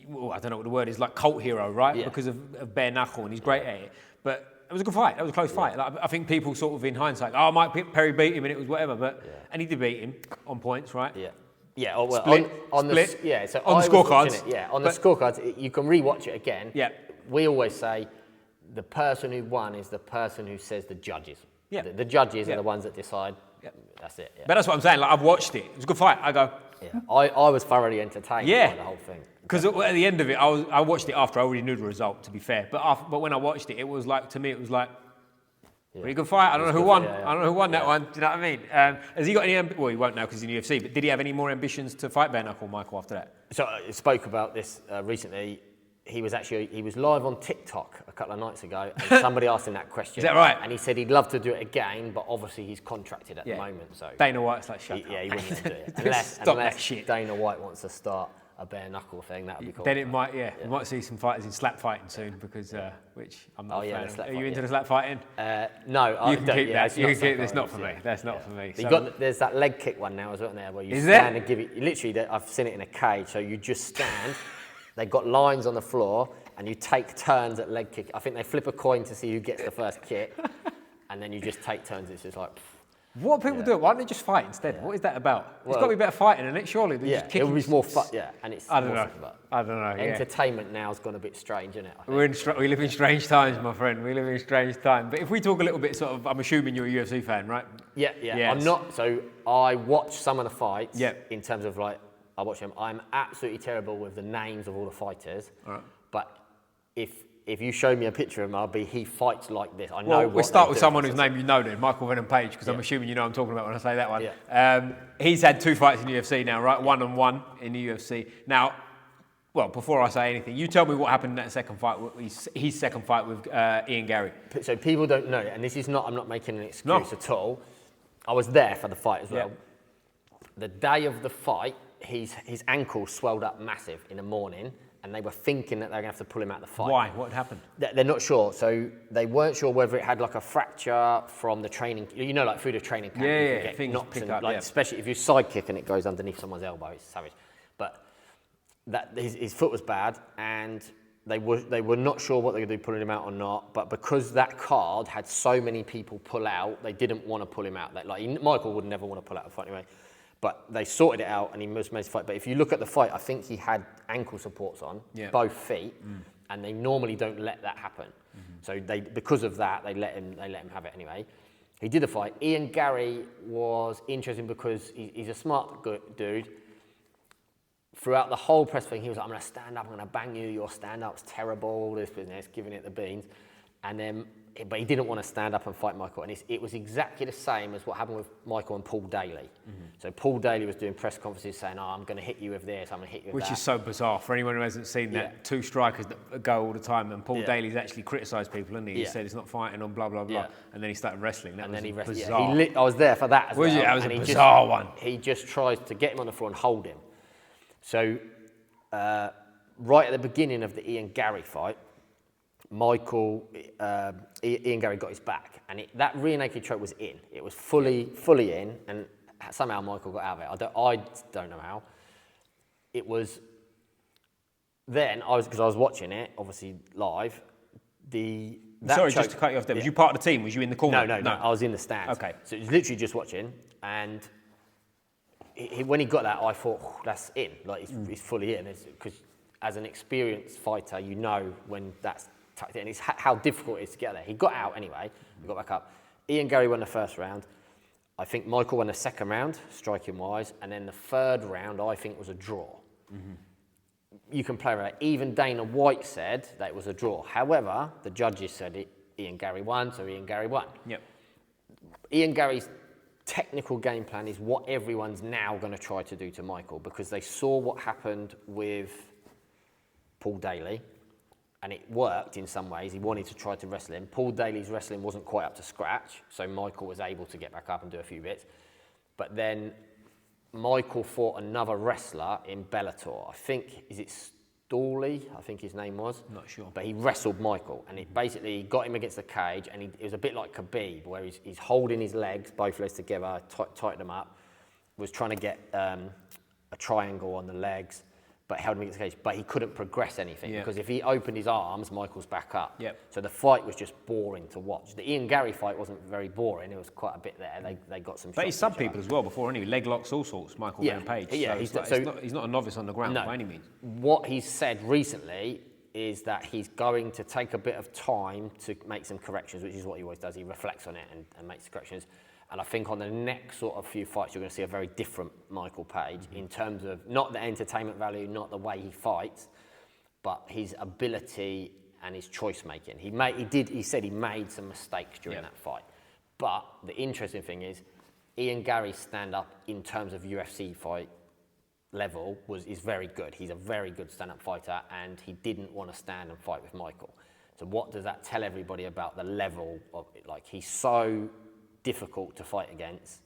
well, I don't know what the word is, like cult hero, right? Because of bare knuckle, and he's great at it. But it was a good fight. That was a close fight. Like, I think people sort of in hindsight, Mike Perry beat him and it was whatever, and he did beat him on points, right? Yeah. Yeah, on the scorecards. On the scorecards, you can rewatch it again. Yeah. We always say the person who won is the person who says the judges. Yeah. The judges are the ones that decide That's it. Yeah. But that's what I'm saying. Like, I've watched it. It was a good fight. I go. Yeah. I was thoroughly entertained by the whole thing. Because at the end of it, I watched it after I already knew the result, to be fair. But when I watched it, it was like, to me, it was like, pretty good fight. I don't know who won. I don't know who won that one. Do you know what I mean? Has he got any? Well, he won't now because he's in UFC. But did he have any more ambitions to fight bare knuckle, Michael, after that? So I spoke about this recently. He was live on TikTok a couple of nights ago, and somebody asked him that question. Is that right? And he said he'd love to do it again, but obviously he's contracted at the moment. So Dana White's like, shut up. Yeah, he wouldn't let him do it unless that shit. Dana White wants to start a bare knuckle thing. That would be cool. Then it might, we might see some fighters in slap fighting soon because, which I'm not a fan of. Are you into the slap fighting? No, you can keep that. You can keep. It's not for me. That's not for me. There's that leg kick one now as well there, where you stand and give it. Literally, I've seen it in a cage. So you just stand. They've got lines on the floor, and you take turns at leg kick. I think they flip a coin to see who gets the first kick, and then you just take turns. It's just like. What people do? Why don't they just fight instead? Yeah. What is that about? It's got to be better fighting, isn't it? Surely. Just it would be more fun. Yeah, and it's. I don't know. Entertainment now has gone a bit strange, isn't it? We live in strange times, my friend. We live in strange times. But if we talk a little bit, sort of, I'm assuming you're a UFC fan, right? Yeah. Yes. I'm not. So I watch some of the fights. Yeah. In terms of like, I watch them. I'm absolutely terrible with the names of all the fighters. All right. But if you show me a picture of him, he fights like this. I know. We'll start with someone whose name you know then, Michael Venom Page, because I'm assuming you know what I'm talking about when I say that one. Yeah. He's had 2 fights in the UFC now, right? 1-on-1 in the UFC. Now, well, before I say anything, you tell me what happened in that second fight, his second fight with Ian Gary. So people don't know, and this is not, I'm not making an excuse at all. I was there for the fight as well. Yeah. The day of the fight, his ankle swelled up massive in the morning, and they were thinking that they were going to have to pull him out of the fight. Why? What happened? They're not sure. So they weren't sure whether it had like a fracture from the training. You know, like through the training camp. Yeah. Things pick up, especially if you side kick and it goes underneath someone's elbow, it's savage. But that his foot was bad, and they were not sure what they were going to do, pulling him out or not. But because that card had so many people pull out, they didn't want to pull him out. Michael would never want to pull out the fight anyway. But they sorted it out, and he made his fight. But if you look at the fight, I think he had ankle supports on both feet, and they normally don't let that happen. Mm-hmm. So because of that, they let him have it anyway. He did the fight. Ian Gary was interesting because he's a smart dude. Throughout the whole press thing, he was like, "I'm going to stand up. I'm going to bang you. Your stand-up's terrible. All this business, giving it the beans." And then, but he didn't want to stand up and fight Michael. And it was exactly the same as what happened with Michael and Paul Daley. Mm-hmm. So Paul Daley was doing press conferences saying, I'm going to hit you with this, I'm going to hit you with that. Which is so bizarre for anyone who hasn't seen that. 2 strikers that go all the time. And Paul Daley's actually criticised people, hasn't he? He said it's not fighting on blah, blah, blah. Yeah. And then he started wrestling. That was bizarre. I was there for that as well. That was a bizarre one. He just tries to get him on the floor and hold him. So right at the beginning of the Ian Gary fight, Ian Gary got his back, and that rear naked choke was in. It was fully in, and somehow Michael got out of it. I don't know how. It was. Then because I was watching it, obviously live. Sorry, just to cut you off there. Was you part of the team? Was you in the corner? No. I was in the stands. Okay. So it was literally just watching, and when he got that, I thought that's in. Like he's fully in, because as an experienced fighter, you know when that's. And it's how difficult it is to get there. He got out anyway, he got back up. Ian Gary won the first round. I think Michael won the second round, striking-wise, and then the third round, I think, was a draw. Mm-hmm. You can play with that. Even Dana White said that it was a draw. However, the judges said Ian Gary won, so Ian Gary won. Yep. Ian Gary's technical game plan is what everyone's now going to try to do to Michael, because they saw what happened with Paul Daley, and it worked in some ways. He wanted to try to wrestle him. Paul Daley's wrestling wasn't quite up to scratch, so Michael was able to get back up and do a few bits. But then Michael fought another wrestler in Bellator. I think, is it Stawley? I think his name was. Not sure. But he wrestled Michael, and it basically got him against the cage, and it was a bit like Khabib, where he's holding his legs, both legs together, tighten them up, was trying to get a triangle on the legs, but held him against the cage. But he couldn't progress anything, because if he opened his arms, Michael's back up. Yep. So the fight was just boring to watch. The Ian Gary fight wasn't very boring. It was quite a bit there. They got some. But he's subbed people as well before, anyway. Leg locks, all sorts. Michael Venom Page. Yeah, he's not a novice on the ground by any means. What he's said recently is that he's going to take a bit of time to make some corrections, which is what he always does. He reflects on it and makes the corrections. And I think on the next sort of few fights, you're going to see a very different Michael Page in terms of not the entertainment value, not the way he fights, but his ability and his choice making. He said he made some mistakes during that fight. But the interesting thing is, Ian Gary's stand-up in terms of UFC fight level is very good. He's a very good stand-up fighter, and he didn't want to stand and fight with Michael. So what does that tell everybody about the level of it? Like, he's so difficult to fight against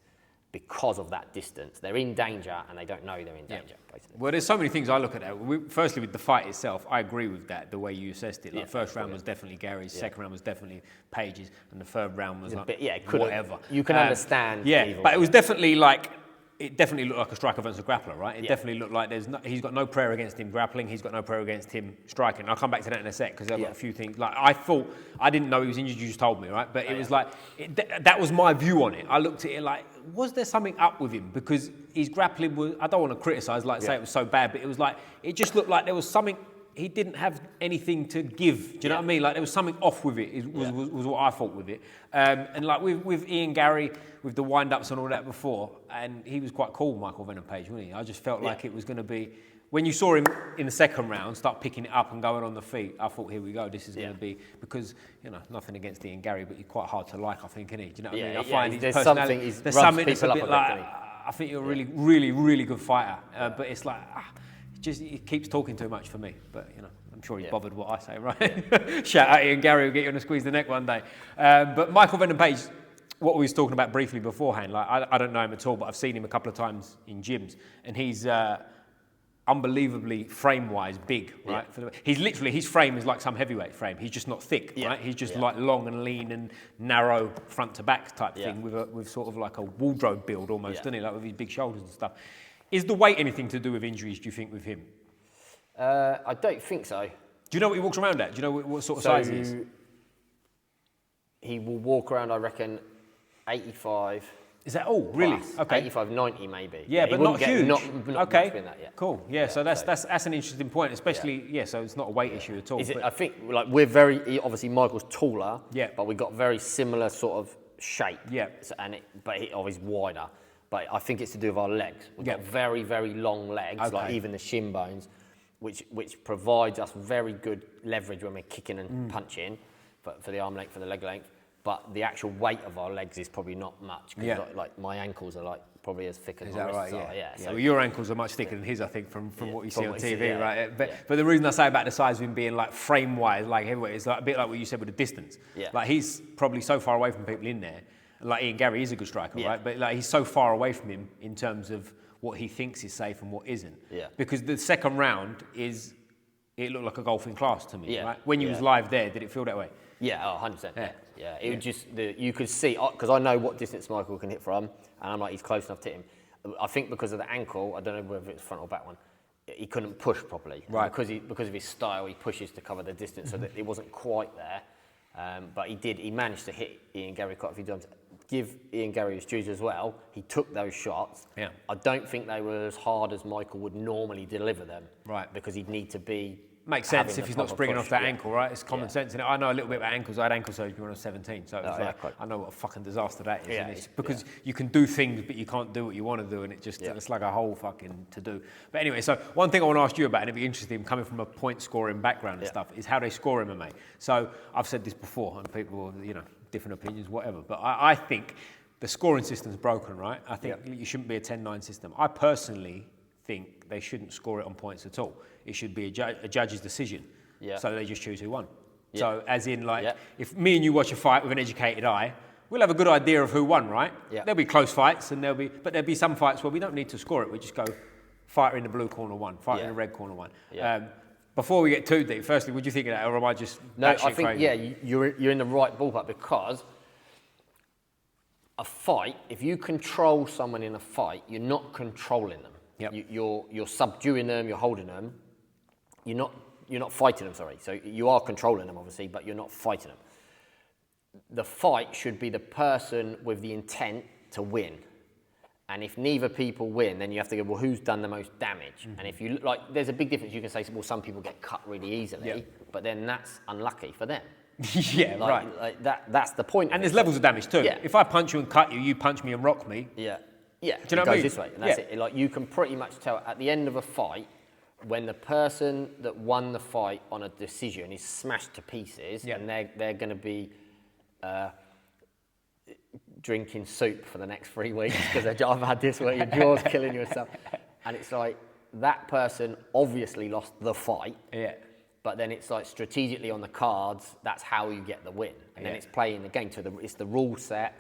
because of that distance. They're in danger and they don't know they're in danger, basically. Well, there's so many things I look at that. Firstly, with the fight itself, I agree with that, the way you assessed it. Like, first round was definitely Gary's, second round was definitely Page's, and the third round was whatever. You can understand. But it was definitely like, it definitely looked like a striker versus a grappler, right? It definitely looked like he's got no prayer against him grappling, he's got no prayer against him striking. I'll come back to that in a sec, because I've got a few things. Like, I didn't know he was injured, you just told me, right? But it was like, that was my view on it. I looked at it like, was there something up with him? Because his grappling was, I don't want to criticise, say it was so bad, but it was like, it just looked like there was something, he didn't have anything to give. Do you know what I mean? Like, there was something off with it, was what I thought with it. And like with Ian Gary, with the wind-ups and all that before, and he was quite cool, Michael Venom Page, wasn't he? I just felt like it was going to be, when you saw him in the second round start picking it up and going on the feet, I thought, here we go, this is going to be, because, you know, nothing against Ian Gary, but he's quite hard to like, I think, isn't he? Do you know what I mean? I find his personality, there's something that's a bit like, I think you're a really, really, really good fighter, but it's like, he keeps talking too much for me, but, you know, I'm sure he's bothered what I say, right? Shout out Ian Gary, will get you on a squeeze the neck one day. But Michael Venom Page, what we was talking about briefly beforehand, like, I don't know him at all, but I've seen him a couple of times in gyms, and he's unbelievably frame-wise big, right? His frame is like some heavyweight frame. He's just not thick, right? He's just like long and lean and narrow front to back type thing with sort of like a wardrobe build almost, doesn't he? Like with his big shoulders and stuff. Is the weight anything to do with injuries, do you think, with him? I don't think so. Do you know what he walks around at? Do you know what sort of size he is? He will walk around, I reckon, 85. Is that all? Really? Plus. Okay. 85, 90 maybe. Yeah, but not huge. Not okay. much in that yet. Cool. Yeah, so that's an interesting point, especially, so it's not a weight issue at all. I think, like, we're obviously Michael's taller, but we've got very similar sort of shape. Yeah. So, but he's wider. But I think it's to do with our legs. We've got very, very long legs, like even the shin bones, which provides us very good leverage when we're kicking and punching for the arm length, for the leg length. But the actual weight of our legs is probably not much. Because like my ankles are like probably as thick as my wrists are. So your ankles are much thicker than his, I think, from what you see on TV, right? But the reason I say about the size of him being like frame-wise, like heavyweight, is like a bit like what you said with the distance. Like, he's probably so far away from people in there. Like, Ian Gary is a good striker, right? But like, he's so far away from him in terms of what he thinks is safe and what isn't. Because the second round it looked like a golfing class to me, right? When you was live there, did it feel that way? Yeah, 100%. Yeah. It was just, you could see, because I know what distance Michael can hit from, and I'm like, he's close enough to hit him. I think because of the ankle, I don't know whether it's front or back one, he couldn't push properly. Right. Because of his style, he pushes to cover the distance, so that it wasn't quite there. But he managed to hit Ian Gary quite a few times. Give Ian Gary his dues as well. He took those shots. Yeah. I don't think they were as hard as Michael would normally deliver them. Right. Because he'd need to be... Makes sense if he's not springing off that ankle, right? It's common sense. And I know a little bit about ankles. I had ankle surgery when I was 17. So it was I know what a fucking disaster that is. Yeah, and it's because you can do things, but you can't do what you want to do. And it's like a whole fucking to-do. But anyway, so one thing I want to ask you about, and it'd be interesting coming from a point-scoring background and stuff, is how they score MMA. So I've said this before, and people, different opinions, whatever. But I think the scoring system's broken, right? I think you shouldn't be a 10-9 system. I personally think they shouldn't score it on points at all. It should be a judge's decision. Yeah. So they just choose who won. Yeah. So as in, like, if me and you watch a fight with an educated eye, we'll have a good idea of who won, right? Yeah. There'll be close fights, and there'll be some fights where we don't need to score it. We just go, fighter in the blue corner won, fighter in the red corner won. Yeah. Before we get too deep, firstly, what do you think of that, or am I just I think crazy? You're in the right ballpark, because a fight, if you control someone in a fight, you're not controlling them. Yep. You're subduing them, you're holding them. You're not fighting them, sorry. So you are controlling them, obviously, but you're not fighting them. The fight should be the person with the intent to win. And if neither people win, then you have to go, well, who's done the most damage? Mm-hmm. And if you there's a big difference. You can say, well, some people get cut really easily, but then that's unlucky for them. Yeah, right. Like that's the point. And there's levels of damage too. Yeah. If I punch you and cut you, you punch me and rock me. Yeah. Yeah. Do you know what I mean? This way, and that's it. Like you can pretty much tell at the end of a fight when the person that won the fight on a decision is smashed to pieces, and they're going to be drinking soup for the next 3 weeks because I've had this where your jaw's killing you and stuff, and it's like that person obviously lost the fight. Yeah. But then it's like strategically on the cards, that's how you get the win. And then it's playing the game. So it's the rule set.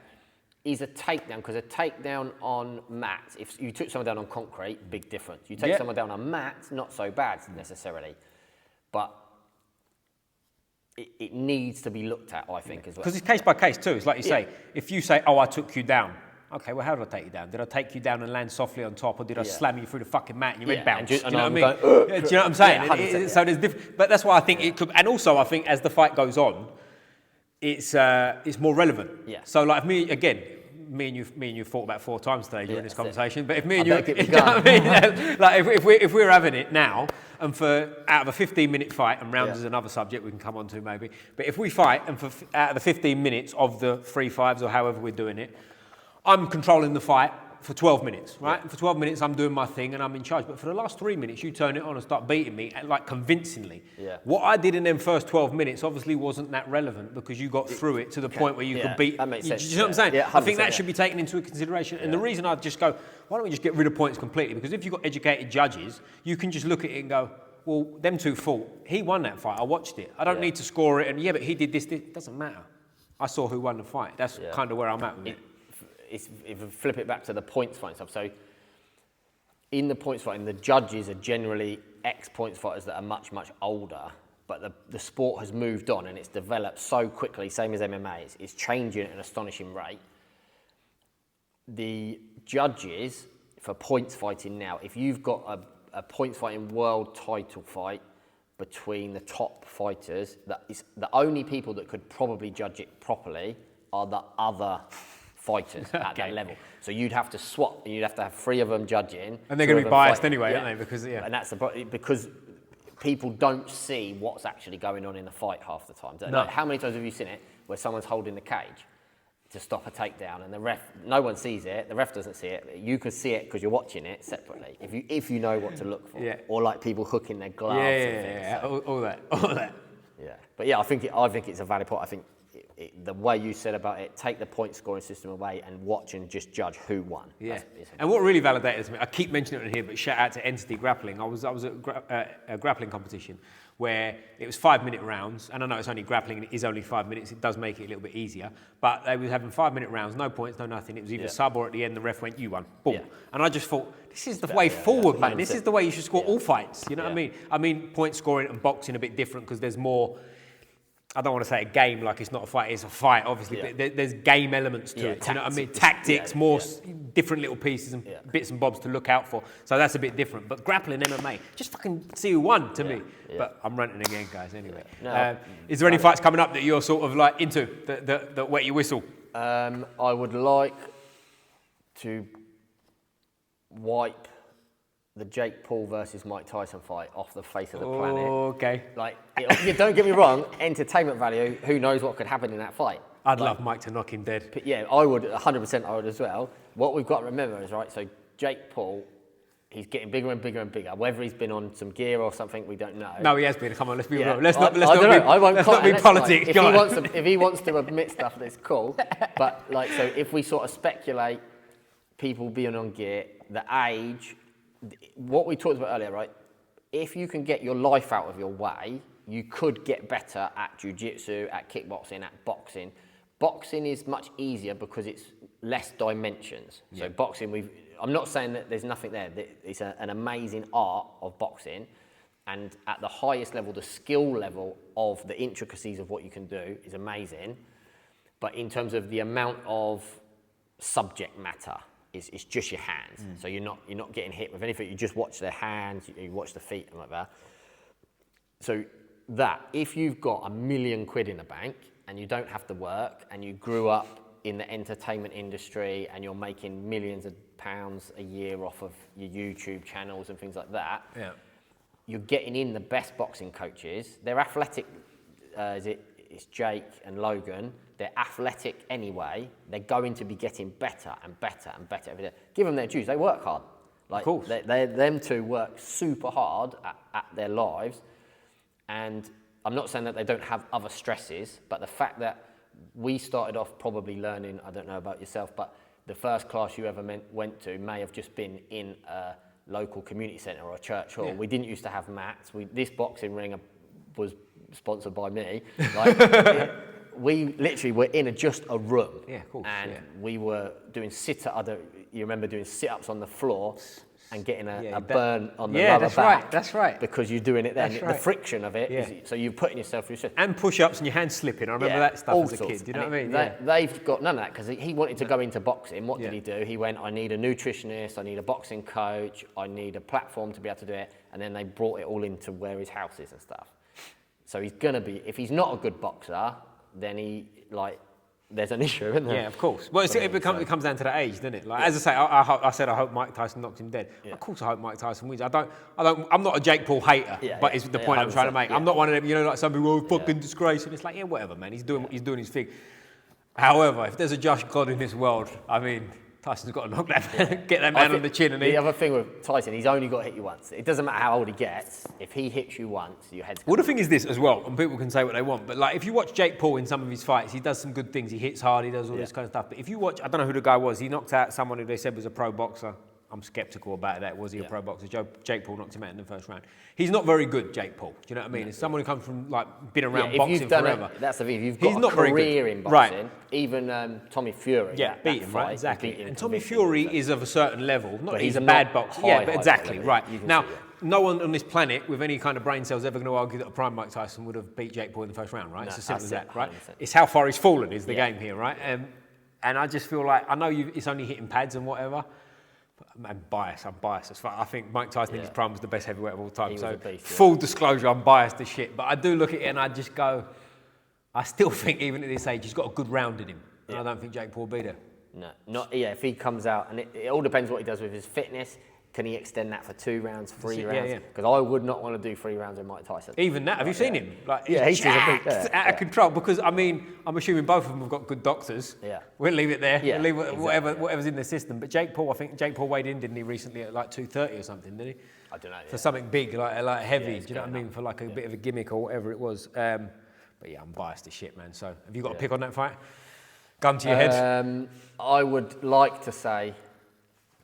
Is a takedown, because a takedown on mats, if you took someone down on concrete, big difference. You take someone down on mats, not so bad necessarily. But it needs to be looked at, I think, as well. Because it's case by case too. It's like you say, if you say, oh, I took you down. Okay, well, how did I take you down? Did I take you down and land softly on top, or did I slam you through the fucking mat and your head bounced? Do you know what I mean? Do you know what I'm saying? So there's different, but that's why I think it could. And also, I think as the fight goes on, it's more relevant. Yeah. So like me and you fought about 4 times today during this conversation. But if me and you, you know what I mean? Like if we're having it now, and out of a 15-minute fight, and rounds is another subject we can come on to maybe. But if we fight, and out of the 15 minutes of the 3-5s or however we're doing it, I'm controlling the fight for 12 minutes, right? And for 12 minutes, I'm doing my thing and I'm in charge. But for the last 3 minutes, you turn it on and start beating me, like convincingly. Yeah. What I did in them first 12 minutes obviously wasn't that relevant because you got through it to the point where you could beat. That makes sense. You know what I'm saying? Yeah, I think that should be taken into consideration. And the reason I'd just go, why don't we just get rid of points completely? Because if you've got educated judges, you can just look at it and go, well, them two fought. He won that fight. I watched it. I don't need to score it. And but he did this. It doesn't matter. I saw who won the fight. That's kind of where I'm at with it. If we flip it back to the points fight stuff, so in the points fighting, the judges are generally ex-points fighters that are much, much older, but the sport has moved on and it's developed so quickly, same as MMA, it's changing at an astonishing rate. The judges for points fighting now, if you've got a points fighting world title fight between the top fighters, that is the only people that could probably judge it properly are the other fighters at that level. So you'd have to swap, and you'd have to have 3 of them judging. And they're going to be biased anyway, aren't they? Because and that's because people don't see what's actually going on in the fight half the time. No. Like, how many times have you seen it where someone's holding the cage to stop a takedown, and the ref, no one sees it, the ref doesn't see it. You can see it because you're watching it separately. If you know what to look for, or like people hooking their gloves. All that. Yeah, but I think it's a valid point. I think. The way you said about it, take the point scoring system away and watch and just judge who won. Yeah. And what really validated me, I keep mentioning it in here, but shout out to Entity Grappling. I was at a grappling competition where it was 5-minute rounds, and I know it's only grappling and it is only 5 minutes. It does make it a little bit easier, but they were having 5-minute rounds, no points, no nothing. It was either sub or at the end the ref went, "You won." Boom. Yeah. And I just thought, this is the way forward, man. This is the way you should score all fights. You know what I mean? I mean, point scoring and boxing a bit different because there's more. I don't want to say a game like it's not a fight, it's a fight, obviously, but there's game elements to it. You know what I mean? Tactics, more different little pieces and bits and bobs to look out for. So that's a bit different. But grappling, MMA, just fucking see who won to me. Yeah. But I'm ranting again, guys, anyway. No, is there any fights coming up that you're sort of like into, that wet your whistle? I would like to wipe the Jake Paul versus Mike Tyson fight off the face of the planet. Okay. Like, don't get me wrong, entertainment value, who knows what could happen in that fight. I'd love Mike to knock him dead. Yeah, I would, 100% I would as well. What we've got to remember is, right, so Jake Paul, he's getting bigger and bigger and bigger. Whether he's been on some gear or something, we don't know. No, he has been. Come on, let's be real. Let's not be politics. Like, if he wants to admit stuff, that's cool. But, like, so if we sort of speculate people being on gear, the age, what we talked about earlier, right? If you can get your life out of your way, you could get better at jiu-jitsu, at kickboxing, at boxing. Boxing is much easier because it's less dimensions. Yeah. So boxing, I'm not saying that there's nothing there. It's an amazing art of boxing. And at the highest level, the skill level of the intricacies of what you can do is amazing. But in terms of the amount of subject matter, it's just your hands. So you're not getting hit with anything. You just watch their hands, you watch the feet and like that. So that, if you've got £1 million in the bank and you don't have to work and you grew up in the entertainment industry and you're making millions of pounds a year off of your YouTube channels and things like that, you're getting in the best boxing coaches. They're athletic, it's Jake and Logan, they're athletic anyway. They're going to be getting better and better and better every day. Give them their dues. They work hard. Like, of course. Them two work super hard at their lives. And I'm not saying that they don't have other stresses, but the fact that we started off probably learning, I don't know about yourself, but the first class you ever went to may have just been in a local community centre or a church hall. Yeah. We didn't used to have mats. This boxing ring was sponsored by me. Like, we literally were in just a room. Yeah, of course. And we were doing you remember doing sit-ups on the floor and getting a burn on the lower back. That's right. Because you're doing it then. The friction of it, so you're putting yourself through stress. And push-ups and your hands slipping. I remember that stuff as a kid. Do you know what I mean? They've got none of that because he wanted to go into boxing. What did he do? He went, I need a nutritionist, I need a boxing coach, I need a platform to be able to do it. And then they brought it all into where his house is and stuff. So he's going to be, if he's not a good boxer, then there's an issue, isn't there? Yeah, of course. Well, it comes down to the age, doesn't it? Like, as I say, I said I hope Mike Tyson knocks him dead. Yeah. Of course I hope Mike Tyson wins. I'm not a Jake Paul hater, but it's the point I'm trying to make. Yeah. I'm not one of them, like some people, fucking disgrace. And it's like, whatever, man. He's doing his thing. However, if there's a just God in this world, I mean, Tyson's got to knock that, get that man on the chin. And the other thing with Tyson, he's only got to hit you once. It doesn't matter how old he gets. If he hits you once, your head's. Well, the thing is this as well, and people can say what they want, but like if you watch Jake Paul in some of his fights, he does some good things. He hits hard, he does all this kind of stuff. But if you watch, I don't know who the guy was. He knocked out someone who they said was a pro boxer. I'm sceptical about that. Was he a pro boxer? Jake Paul knocked him out in the first round. He's not very good, Jake Paul. Do you know what I mean? It's someone who comes from, been around boxing forever. That's the thing. If you've got a career in boxing, even Tommy Fury. Yeah, beat him, right? Exactly. And Tommy Fury is of a certain level. Not he's a bad boxer. Yeah, but exactly, right. Now, no one on this planet with any kind of brain cells ever going to argue that a prime Mike Tyson would have beat Jake Paul in the first round, right? It's as simple as that, right? It's how far he's fallen is the game here, right? And I just feel like, I know it's only hitting pads and whatever, I'm biased as fuck. I think Mike Tyson in his prime was the best heavyweight of all time. So full disclosure, I'm biased as shit. But I do look at it and I just go, I still think even at this age, he's got a good round in him. And I don't think Jake Paul will be there. No, if he comes out, and it all depends what he does with his fitness. Can he extend that for 2 rounds, 3 rounds? Because I would not want to do 3 rounds with Mike Tyson. Even that, have you seen him? Like, he's jacked, out of control. Because I mean, I'm assuming both of them have got good doctors. Yeah, we'll leave it there. Yeah, we'll leave whatever's in the system. But Jake Paul, I think Jake Paul weighed in, didn't he, recently at like 230 or something, didn't he? I don't know. For something big, like heavy. Do you know what I mean? For like a bit of a gimmick or whatever it was. But yeah, I'm biased as shit, man. So have you got a pick on that fight? Gun to your head. I would like to say,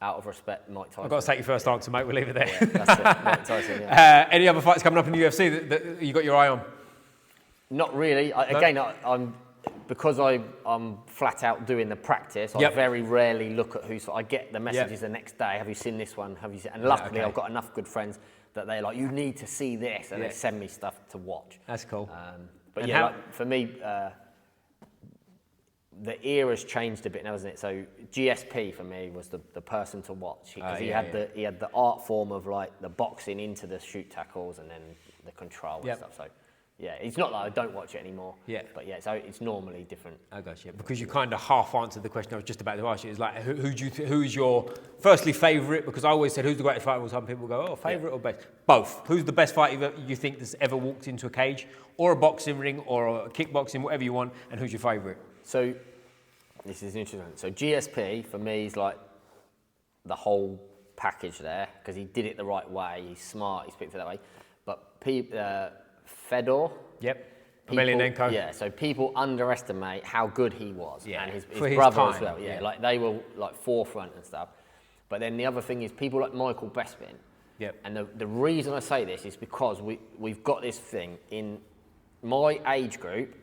out of respect, Mike Tyson. I've got to take your first answer, mate. We'll leave it there. Yeah, that's it, Mike Tyson, any other fights coming up in the UFC that you got your eye on? Not really. Because I'm flat out doing the practice, I very rarely look at who's. I get the messages the next day. Have you seen this one? Have you seen? And luckily, I've got enough good friends that they're like, you need to see this, and they send me stuff to watch. That's cool. But for me, the era's changed a bit now, hasn't it? So GSP for me was the person to watch because he had the art form of like the boxing into the shoot tackles and then the control and stuff. So yeah, it's not like I don't watch it anymore. Yeah, but so it's normally different. I got you. Because you kind of half answered the question I was just about to ask you. It's like who's your firstly favourite? Because I always said who's the greatest fighter. Well, some people go favourite or best. Both. Who's the best fighter you think that's ever walked into a cage or a boxing ring or a kickboxing, whatever you want, and who's your favourite? So this is interesting. So GSP for me is like the whole package there because he did it the right way. He's smart. He's picked it that way. But Fedor. Yep. Emelianenko. Yeah. So people underestimate how good he was, and his brother as well. Yeah. Like they were like forefront and stuff. But then the other thing is people like Michael Bisping. Yep. And the reason I say this is because we've got this thing in my age group.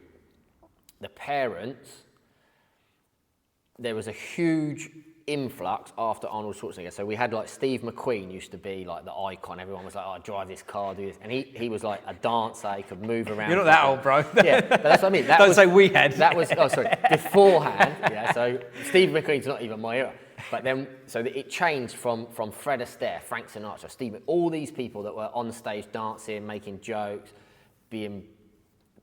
The parents. There was a huge influx after Arnold Schwarzenegger. So we had like Steve McQueen used to be like the icon. Everyone was like, "Oh, drive this car, do this," and he was like a dancer. He could move around. You're not that old, bro. Yeah, but that's what I mean. Don't say we had. That was beforehand. Yeah, so Steve McQueen's not even my era. But then it changed from Fred Astaire, Frank Sinatra, Steve, all these people that were on stage dancing, making jokes, being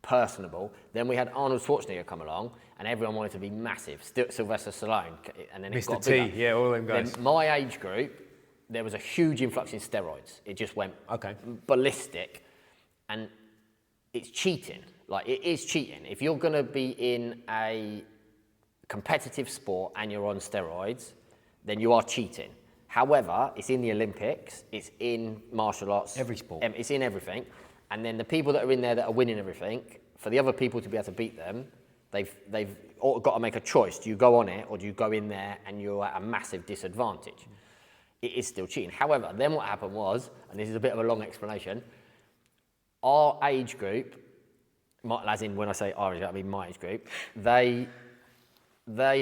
personable. Then we had Arnold Schwarzenegger come along, and everyone wanted to be massive. Sylvester Stallone, and then it got bigger. All them guys. Then my age group, there was a huge influx in steroids. It just went ballistic, and it's cheating. Like, it is cheating. If you're going to be in a competitive sport and you're on steroids, then you are cheating. However, it's in the Olympics, it's in martial arts. Every sport. It's in everything. And then the people that are in there that are winning everything, for the other people to be able to beat them, they've all got to make a choice. Do you go on it, or do you go in there and you're at a massive disadvantage? It is still cheating. However, then what happened was, and this is a bit of a long explanation, our age group, as in when I say our age, I mean my age group, they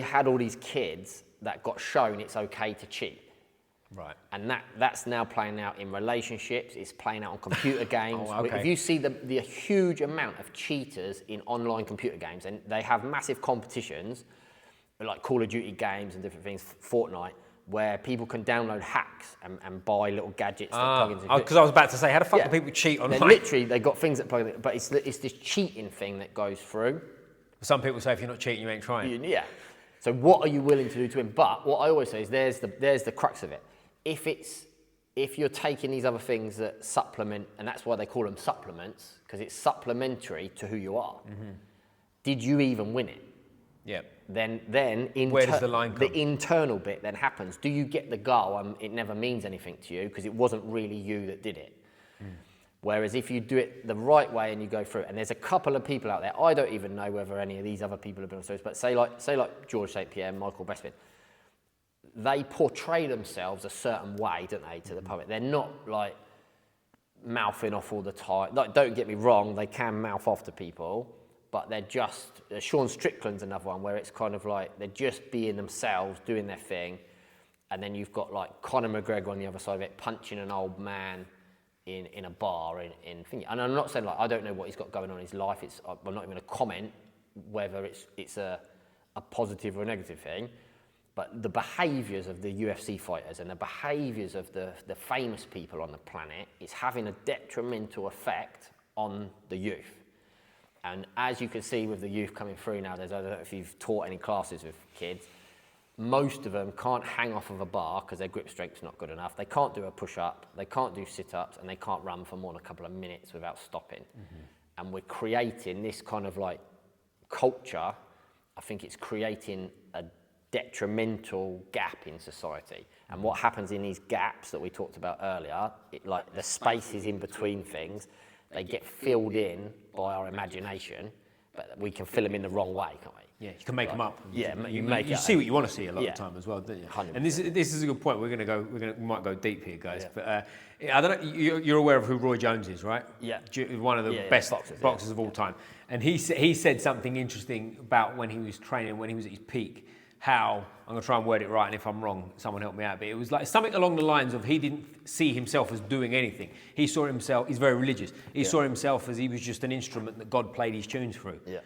had all these kids that got shown it's okay to cheat. Right. And that's now playing out in relationships, it's playing out on computer games. Oh, okay. If you see the huge amount of cheaters in online computer games, and they have massive competitions, like Call of Duty games and different things, Fortnite, where people can download hacks and buy little gadgets that plug into because I was about to say, how the fuck do people cheat online? Literally, they got things that plug in, but it's this cheating thing that goes through. Some people say if you're not cheating, you ain't trying. Yeah. So what are you willing to do to win? But what I always say is there's the crux of it. If you're taking these other things that supplement, and that's why they call them supplements, because it's supplementary to who you are. Mm-hmm. Did you even win it? Yeah. Then where does the line come? The internal bit then happens. Do you get the goal and it never means anything to you because it wasn't really you that did it? Mm. Whereas if you do it the right way and you go through it, and there's a couple of people out there, I don't even know whether any of these other people have been on stories, but say like George St. Pierre, Michael Bestford, they portray themselves a certain way, don't they, to the public? They're not like mouthing off all the time. Like, don't get me wrong, they can mouth off to people, but they're just, Sean Strickland's another one where it's kind of like they're just being themselves, doing their thing, and then you've got like Conor McGregor on the other side of it, punching an old man in a bar in thingy. And I'm not saying like I don't know what he's got going on in his life. I'm not even going to comment whether it's a positive or a negative thing. But the behaviours of the UFC fighters and the behaviours of the famous people on the planet is having a detrimental effect on the youth. And as you can see with the youth coming through now, I don't know if you've taught any classes with kids, most of them can't hang off of a bar because their grip strength's not good enough. They can't do a push-up, they can't do sit-ups, and they can't run for more than a couple of minutes without stopping. Mm-hmm. And we're creating this kind of like culture. I think it's creating a detrimental gap in society. And what happens in these gaps that we talked about earlier, like the spaces in between things, they get filled in by our imagination, but we can fill them in the wrong way, can't we? Yeah, you can make them up. Yeah, you see what you want to see a lot of the time as well, don't you? 100%. And this is a good point. We might go deep here, guys. Yeah. But I don't know. You're aware of who Roy Jones is, right? Yeah. One of the best boxers of all time. And he said something interesting about when he was training, when he was at his peak. How, I'm going to try and word it right, and if I'm wrong, someone help me out, but it was like something along the lines of he didn't see himself as doing anything. He saw himself, he's very religious, he saw himself as he was just an instrument that God played his tunes through. Yeah.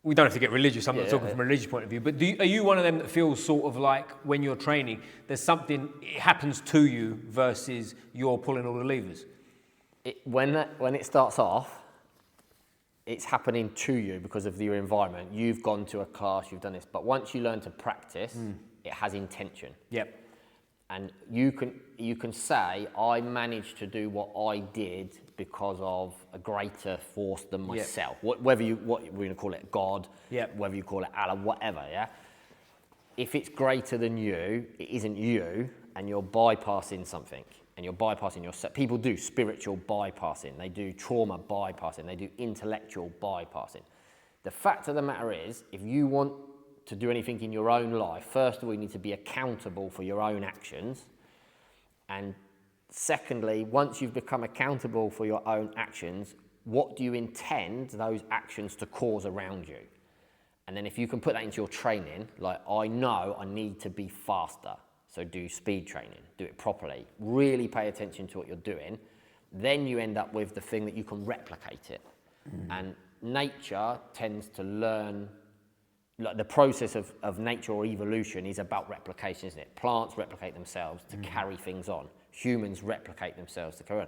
We don't have to get religious, I'm not talking from a religious point of view, but are you one of them that feels sort of like when you're training, there's something, it happens to you versus you're pulling all the levers? When it starts off, it's happening to you because of your environment. You've gone to a class, you've done this, but once you learn to practice, it has intention. Yep. And you can say, I managed to do what I did because of a greater force than myself. Yep. What we're going to call it God, whether you call it Allah, whatever, yeah? If it's greater than you, it isn't you, and you're bypassing something. And you're bypassing yourself. People do spiritual bypassing. They do trauma bypassing. They do intellectual bypassing. The fact of the matter is, if you want to do anything in your own life, first of all, you need to be accountable for your own actions. And secondly, once you've become accountable for your own actions, what do you intend those actions to cause around you? And then if you can put that into your training, like I know I need to be faster. So do speed training, do it properly, really pay attention to what you're doing. Then you end up with the thing that you can replicate it. And nature tends to learn, like the process of nature or evolution is about replication, isn't it? Plants replicate themselves to carry things on. Humans replicate themselves to carry on.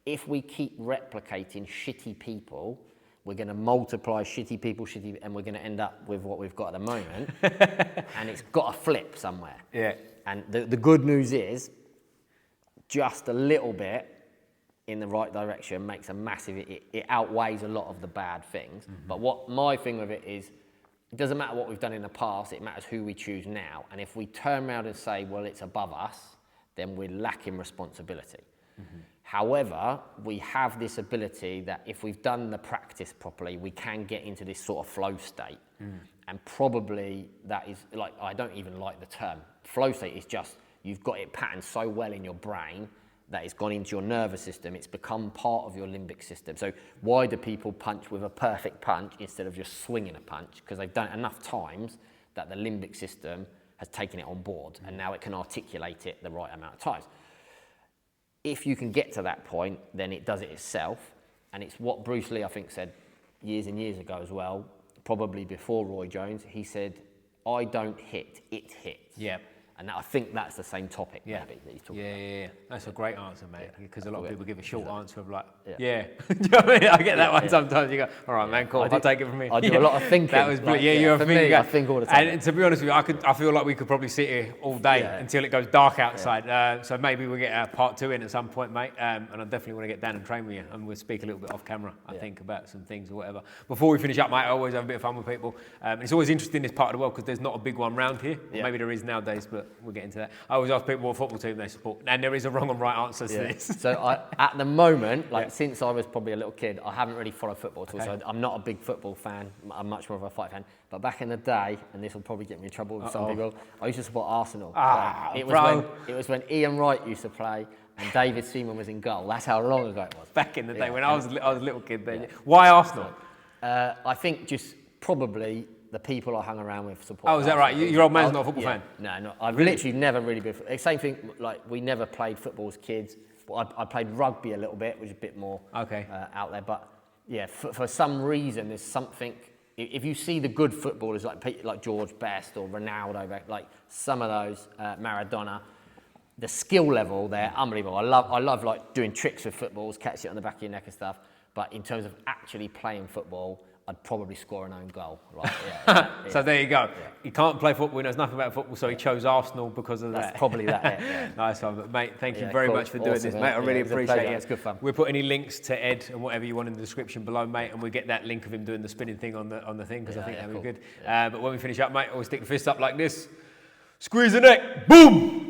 If we keep replicating shitty people, we're going to multiply shitty people, and we're going to end up with what we've got at the moment. And it's got to flip somewhere. Yeah. And the good news is, just a little bit, in the right direction makes a massive, it outweighs a lot of the bad things. But what my thing with it is, it doesn't matter what we've done in the past, it matters who we choose now. And if we turn around and say, well, it's above us, then we're lacking responsibility. However, we have this ability that if we've done the practice properly, we can get into this sort of flow state. And probably that is, like, I don't even like the term. Flow state is just, you've got it patterned so well in your brain that it's gone into your nervous system, it's become part of your limbic system. So why do people punch with a perfect punch instead of just swinging a punch? Because they've done it enough times that the limbic system has taken it on board, and now it can articulate it the right amount of times. If you can get to that point, then it does it itself. And it's what Bruce Lee, I think, said years and years ago as well, probably before Roy Jones. He said, I don't hit, it hits. Yeah. And I think that's the same topic, maybe, that he's talking about. Yeah. That's a great answer, mate, because a lot of people give a short answer of like, Do you know what I mean? I get that one sometimes. You go, all right, man, cool, I'll take it from me. I do a lot of thinking. That was, you're a thinker. I think all the time. And to be honest with you, I feel like we could probably sit here all day until it goes dark outside. So maybe we'll get a part 2 in at some point, mate. And I definitely want to get down and train with you. And we'll speak a little bit off camera, I think, about some things or whatever. Before we finish up, mate, I always have a bit of fun with people. It's always interesting, this part of the world, because there's not a big one round here. Maybe there is nowadays, but we'll get into that. I always ask people what football team they support, and there is a wrong and right answer to this. So at the moment, since I was probably a little kid, I haven't really followed football at all. So I'm not a big football fan. I'm much more of a fight fan. But back in the day, and this will probably get me in trouble with some people, I used to support Arsenal. It was when Ian Wright used to play and David Seaman was in goal. That's how long ago it was. Back in the day when I was a little kid then. Why Arsenal? I think just probably the people I hung around with support. Oh, is that right? Your old man's not a football fan? No, I've literally never really been. Same thing, like we never played football as kids. But I played rugby a little bit, which is a bit more out there. But yeah, for some reason, there's something. If you see the good footballers like George Best or Ronaldo, like some of those, Maradona, the skill level there, unbelievable. I love like doing tricks with footballs, catch it on the back of your neck and stuff. But in terms of actually playing football, I'd probably score an own goal. Right? So there you go. He can't play football, he knows nothing about football, so he chose Arsenal because of that. That's probably that. Nice one. But mate, thank you very much for doing this, mate. I really appreciate it. It's good fun. We'll put any links to Ed and whatever you want in the description below, mate, and we'll get that link of him doing the spinning thing on the thing, because I think that'd be good. But when we finish up, mate, always stick the fist up like this. Squeeze the neck. Boom!